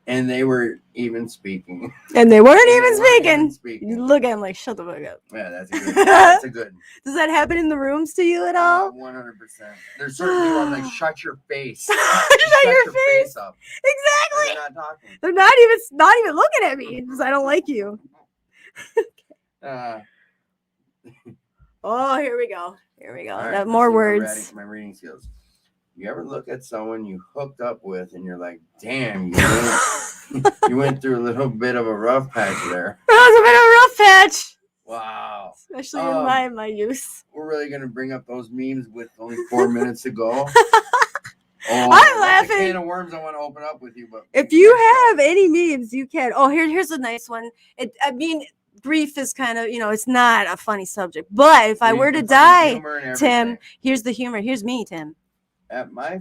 "And they were even speaking." And they weren't even speaking. You look at them like, shut the fuck up. Yeah, that's a good. That's a good. Does that happen in the rooms to you at all? 100%. There's certain people I'm like, shut your face. Shut your face up. Exactly. They're not talking. They're not even looking at me because I don't like you. Oh, here we go. Right, more words. My reading skills. You ever look at someone you hooked up with and you're like, damn, you went through a little bit of a rough patch there. That was a bit of a rough patch. Wow. Especially in my use. We're really going to bring up those memes with only 4 minutes to go. I'm laughing. That's a can of worms I want to open up with you. But if you have any memes, you can. Oh, here's a nice one. Grief is kind of, it's not a funny subject. But if I were to die, Tim, here's the humor. Here's me, Tim. All right,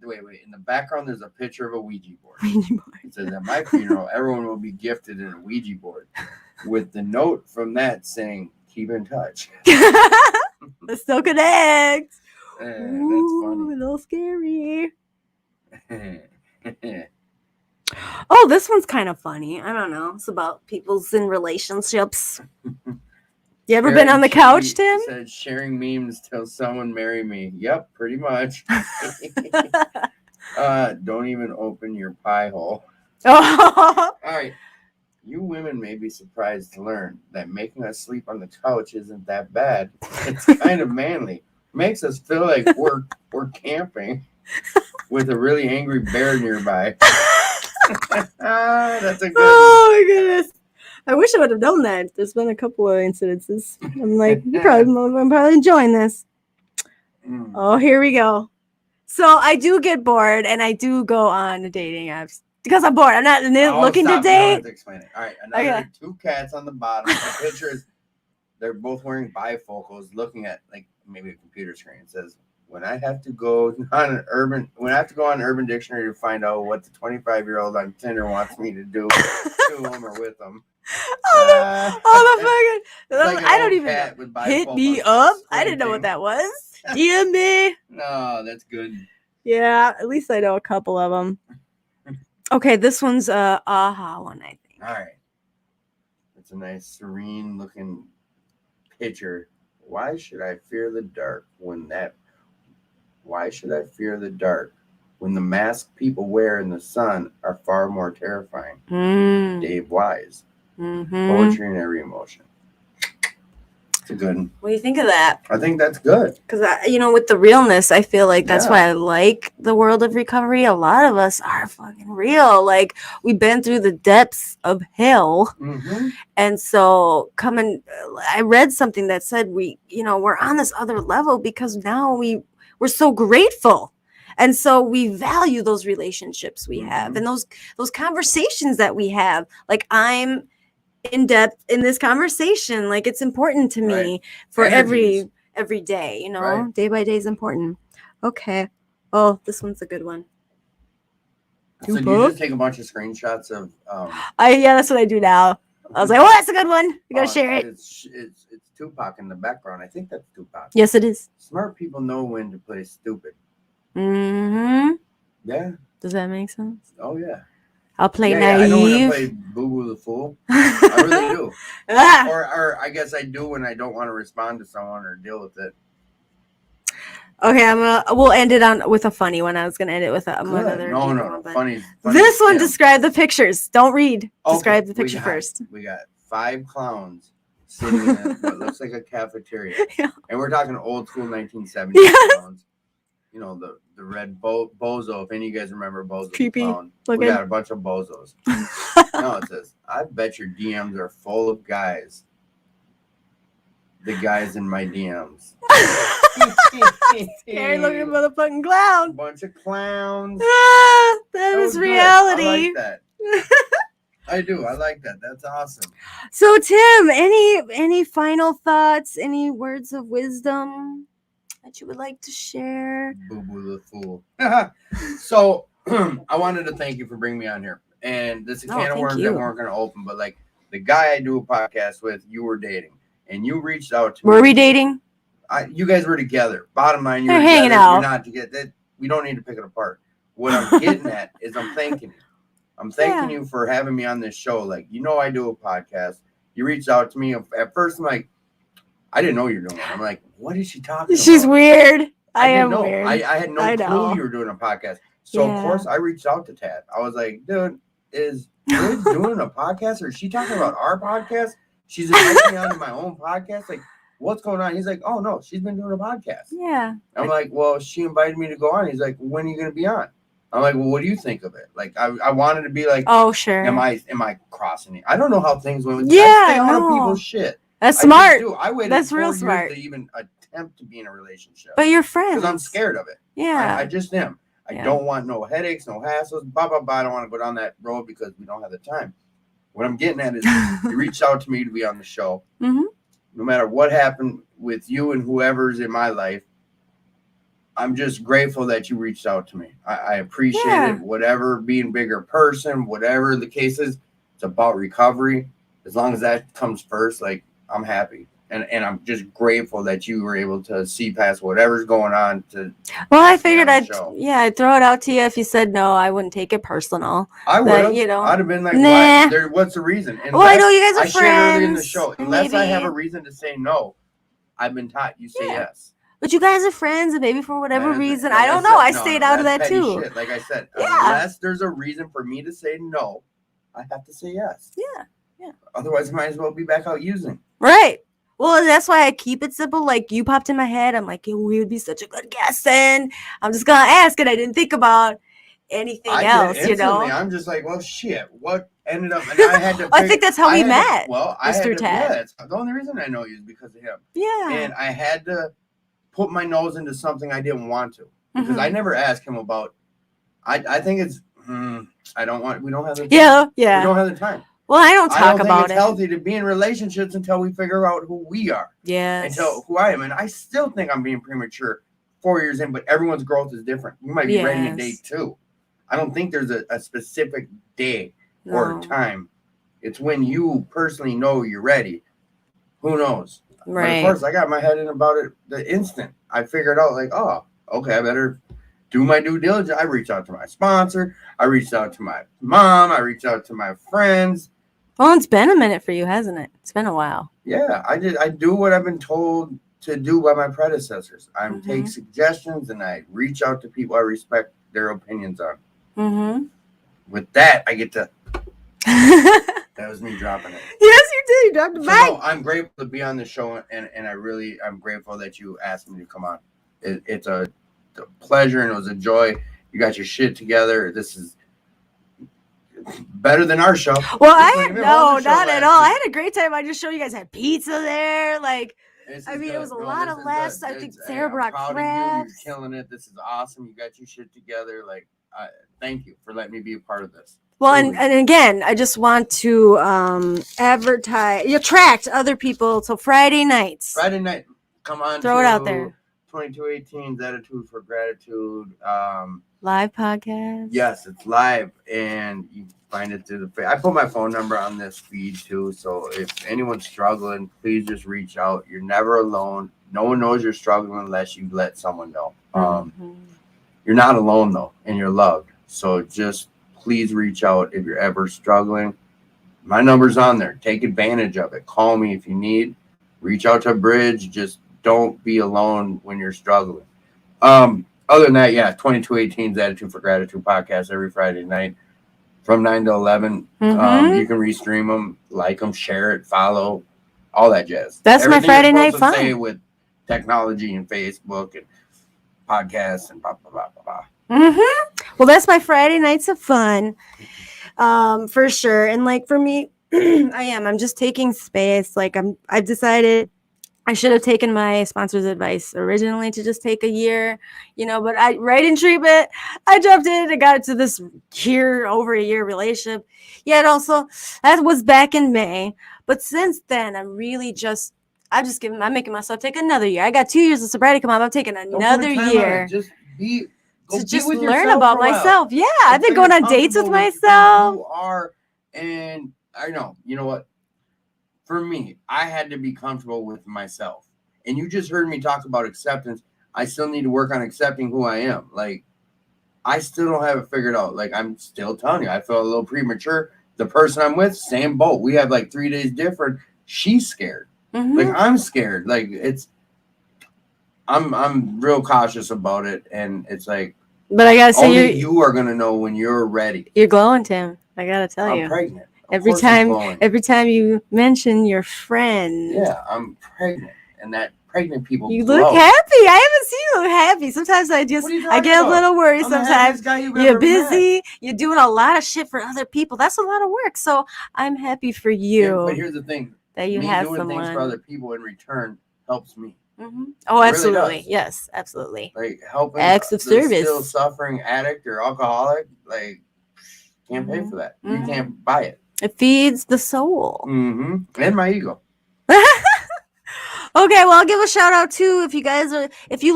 wait. In the background, there's a picture of a Ouija board. It says, "At my funeral, everyone will be gifted a Ouija board with the note from that saying, keep in touch." Let's still connect. That's funny. A little scary. Oh, this one's kind of funny. I don't know. It's about people's in relationships. You ever been on the couch, Tim? Said, sharing memes till someone marry me. Yep, pretty much. Don't even open your pie hole. All right. You women may be surprised to learn that making us sleep on the couch isn't that bad. It's kind of manly. Makes us feel like we're camping with a really angry bear nearby. That's a good. Oh my goodness! I wish I would have done that. There's been a couple of incidences. I'm like, I'm probably enjoying this. Oh, here we go. So I do get bored, and I do go on dating apps because I'm bored. I'm not looking to date. You don't have to explain it. All right, another 2 cats on the bottom. The pictures, they're both wearing bifocals, looking at like maybe a computer screen. It says, when I have to go on Urban Dictionary to find out what the 25-year-old on Tinder wants me to do to him or with them. I don't even know. Hit me up. I didn't know what that was. DM me. No, that's good. Yeah, at least I know a couple of them. Okay, this one's a aha one, I think. All right. It's a nice, serene looking picture. Why should I fear the dark when the mask people wear in the sun are far more terrifying? Dave Wise. Poetry in every emotion. It's a good one. What do you think of that? I think that's good. Because, with the realness, I feel like that's Yeah. why I like the world of recovery. A lot of us are fucking real. Like, we've been through the depths of hell. Mm-hmm. And so I read something that said we're on this other level because now we're so grateful. And so we value those relationships we have and those conversations that we have. Like, I'm in depth in this conversation. Like, it's important to me for Energies. every day, Right. day by day is important. Okay. Oh, this one's a good one. So do you just take a bunch of screenshots of That's what I do now. I was like, oh, that's a good one. You gotta share it. It's Tupac in the background. I think that's Tupac. Yes, it is. Smart people know when to play stupid. Mm-hmm. Yeah. Does that make sense? Oh yeah. I'll play Yeah, naive. I know when to play Boo Boo the Fool. I really do. Or I guess I do when I don't want to respond to someone or deal with it. Okay, we'll end it with a funny one. I was gonna end it with another. No. Funny. This one, describe the pictures. Don't read. Describe the picture first. We got 5 clowns sitting in what looks like a cafeteria, and we're talking old school 1970s clowns. The red bozo. If any of you guys remember Bozo Creepy clown, looking. we got a bunch of bozos. No, it says, I bet your DMs are full of guys. The guys in my DMs. Scary looking motherfucking clown. Bunch of clowns. That is reality. I like that. I do. I like that. That's awesome. So, Tim, any final thoughts? Any words of wisdom that you would like to share? Boo Boo the Fool. So, I wanted to thank you for bringing me on here. And this is a can of worms that weren't going to open, but like the guy I do a podcast with, you were dating, and you reached out to me. Were we dating? You guys were together. Bottom line, you were hanging out. You're not together. We don't need to pick it apart. What I'm getting at is I'm thanking you. I'm thanking you for having me on this show. Like, I do a podcast. You reached out to me. At first, I'm like, I didn't know you were doing it. I'm like, what is she talking about? She's weird. I am know. weird. I had no clue you were doing a podcast. So, of course, I reached out to Tad. I was like, dude, is Liz doing a podcast, or is she talking about our podcast? She's inviting me onto my own podcast? Like, what's going on? He's like, oh, no, she's been doing a podcast. Yeah. I'm like, well, she invited me to go on. He's like, when are you going to be on? I'm like, well, what do you think of it? Like, I wanted to be like, oh, sure. Am I crossing it? I don't know how things went. Yeah, I stay out of people's shit. That's smart. I waited That's 4 real years smart. to even attempt to be in a relationship. But you're friends. Because I'm scared of it. Yeah. I just am. I don't want no headaches, no hassles, blah, blah, blah. I don't want to go down that road because we don't have the time. What I'm getting at is you reached out to me to be on the show. Mm-hmm. No matter what happened with you and whoever's in my life, I'm just grateful that you reached out to me. I appreciate it. Whatever, being a bigger person, whatever the case is, it's about recovery. As long as that comes first, like, I'm happy. And I'm just grateful that you were able to see past whatever's going on. Well, I figured I'd throw it out to you. If you said no, I wouldn't take it personal. I would have. I'd have been like, nah. What's the reason? Unless, well, I know you guys are friends. I shared earlier in the show. Unless I have a reason to say no, I've been taught you say yes. But you guys are friends, and maybe for whatever reason, I don't know. I stayed out of that too. Shit. Like I said, unless there's a reason for me to say no, I have to say yes. Yeah. Otherwise, I might as well be back out using. Right. Well, that's why I keep it simple. Like, you popped in my head. I'm like, we would be such a good guest, and I'm just gonna ask it. I didn't think about anything else, I'm just like, well, shit. What ended up? And I had to. I think that's how we met. I had through Tad. Yeah, it's the only reason I know you is because of him. Yeah. And I had to put my nose into something I didn't want to, because I never asked him about. I think it's. I don't want. We don't have the time. Yeah. We don't have the time. Well, I don't talk about it. It's healthy to be in relationships until we figure out who we are. Yes. Until who I am. And I still think I'm being premature 4 years in, but everyone's growth is different. You might be ready in day 2. I don't think there's a specific day or time. It's when you personally know you're ready. Who knows? Right. But of course, I got my head in about it the instant. I figured out, like, oh, okay, I better do my due diligence. I reached out to my sponsor. I reached out to my mom. I reached out to my friends. Well, it's been a minute for you, hasn't it? It's been a while. Yeah, I do what I've been told to do by my predecessors. I take suggestions and I reach out to people I respect their opinions on. With that, I get to That was me dropping it. Yes, you did. You dropped the So mic. no, I'm grateful to be on the show, and I'm grateful that you asked me to come on. It's a pleasure and it was a joy. You got your shit together. This is better than our show. Well, We I couldn't had even hold no, the show not at last all. I week. had a great time. I just showed you guys had pizza there. Like, This I is mean, it good. was a No, lot this of is laughs. good. I think Hey, Sarah I'm brought proud of you. You're crabs. killing it. This is awesome. You got your shit together. Like, thank you for letting me be a part of this. Well, Truly. and again, I just want to advertise, attract other people. So Friday nights, Friday night, come on. throw it out there. 2218's Attitude for Gratitude. Live podcast. Yes, it's live, and you find it through the. I put my phone number on this feed too, so if anyone's struggling, please just reach out. You're never alone. No one knows you're struggling unless you let someone know. You're not alone though, and you're loved. So just please reach out if you're ever struggling. My number's on there. Take advantage of it. Call me if you need. Reach out to Bridge. Just don't be alone when you're struggling. Other than that, yeah, 2218's Attitude for Gratitude podcast every Friday night from 9 to 11. You can restream them, like them, share it, follow, all that jazz. That's everything my Friday you're night supposed to fun. say with technology and Facebook and podcasts and blah, blah, blah, blah, blah. Well, that's my Friday nights of fun, for sure. And like for me, I'm just taking space. Like I've decided I should have taken my sponsor's advice originally to just take a year, but right in treatment, I jumped in and got into this over a year relationship. Yet also, that was back in May. But since then, I'm making myself take another year. I got 2 years of sobriety come up. I'm taking another year. Just be to be just with learn yourself about for a while. myself. Yeah, I've been Until going you're on dates with comfortable who myself. you are, and I know, you know what? For me, I had to be comfortable with myself. And you just heard me talk about acceptance. I still need to work on accepting who I am. Like, I still don't have it figured out. Like, I'm still telling you, I feel a little premature. The person I'm with, same boat. We have like 3 days different. She's scared. Like, I'm scared. Like, I'm real cautious about it. And it's like, but I gotta say, only you are gonna know when you're ready. You're glowing, Tim. I gotta tell you. I'm pregnant. Every time you mention your friend. Yeah, I'm pregnant, and that pregnant people. You glow. look happy. I haven't seen you look happy. Sometimes I get a little worried. Sometimes you're busy. You're doing a lot of shit for other people. That's a lot of work. So I'm happy for you. But here's the thing: that you have doing someone things for other people in return helps me. Oh, absolutely. Really, yes, absolutely. Like helping acts of service. Still suffering addict or alcoholic, like can't pay for that. You can't buy it. It feeds the soul. And my ego. Okay, well, I'll give a shout out too if you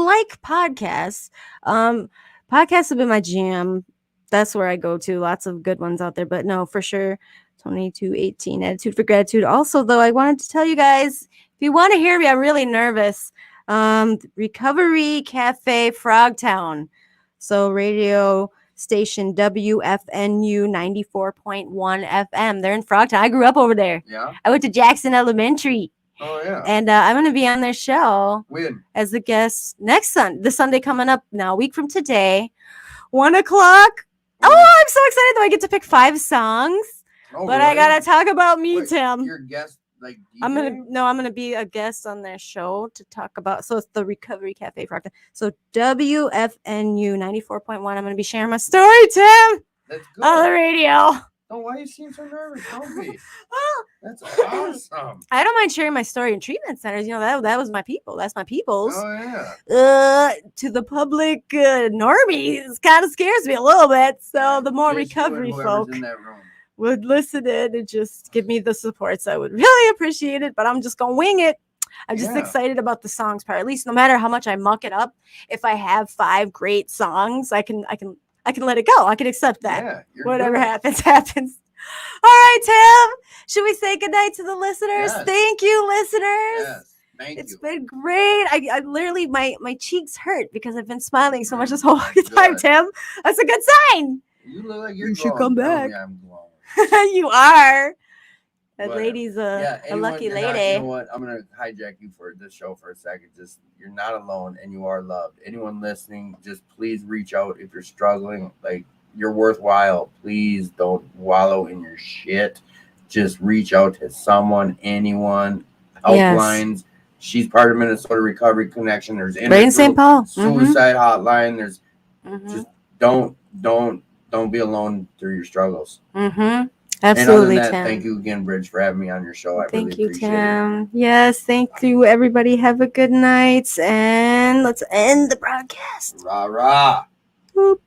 like podcasts. Podcasts have been my jam. That's where I go to. Lots of good ones out there, but no, for sure, 2218 Attitude for Gratitude. Also, though, I wanted to tell you guys, if you want to hear me, I'm really nervous. Recovery Cafe Frogtown. So radio station WFNU 94.1 FM. They're in Frogtown. I grew up over there. Yeah. I went to Jackson Elementary. Oh yeah. And I'm going to be on their show as a guest the Sunday coming up now, a week from today, 1:00. Oh, I'm so excited though. I get to pick 5 songs. Oh, but really? I gotta talk about me, Tim. Your guest, like DJ? I'm gonna be a guest on their show to talk about. So it's the Recovery Cafe Frogtown. So WFNU 94.1. I'm gonna be sharing my story, Tim. That's good. On the radio. Oh, why you seem so nervous? Don't be. Oh, that's awesome. I don't mind sharing my story in treatment centers. That was my people. That's my people's. Oh yeah. To the public normies, kind of scares me a little bit. So the more recovery folk in that room would listen in and just give me the support. So I would really appreciate it. But I'm just gonna wing it. I'm just excited about the songs part. At least, no matter how much I muck it up, if I have 5 great songs, I can let it go. I can accept that. Yeah, whatever happens. All right, Tim. Should we say goodnight to the listeners? Yes. Thank you, listeners. Yes. It's been great. I literally my cheeks hurt because I've been smiling so much this whole time, Tim. That's a good sign. You look like you should come back. I'm glowing. You are. That lady's a lucky lady. You know what? I'm gonna hijack you for this show for a second. Just you're not alone and you are loved. Anyone listening, just please reach out if you're struggling. Like you're worthwhile. Please don't wallow in your shit. just reach out to someone, anyone. Yes. Helplines. She's part of Minnesota Recovery Connection. There's Right in St. Paul. suicide hotline. There's Mm-hmm. just don't be alone through your struggles. Mm-hmm. And other than Absolutely, that, Tim. thank you again, Bridge, for having me on your show. I really Thank you, appreciate it. Tim. Yes, thank you, everybody. Have a good night, and let's end the broadcast. Rah rah. Boop.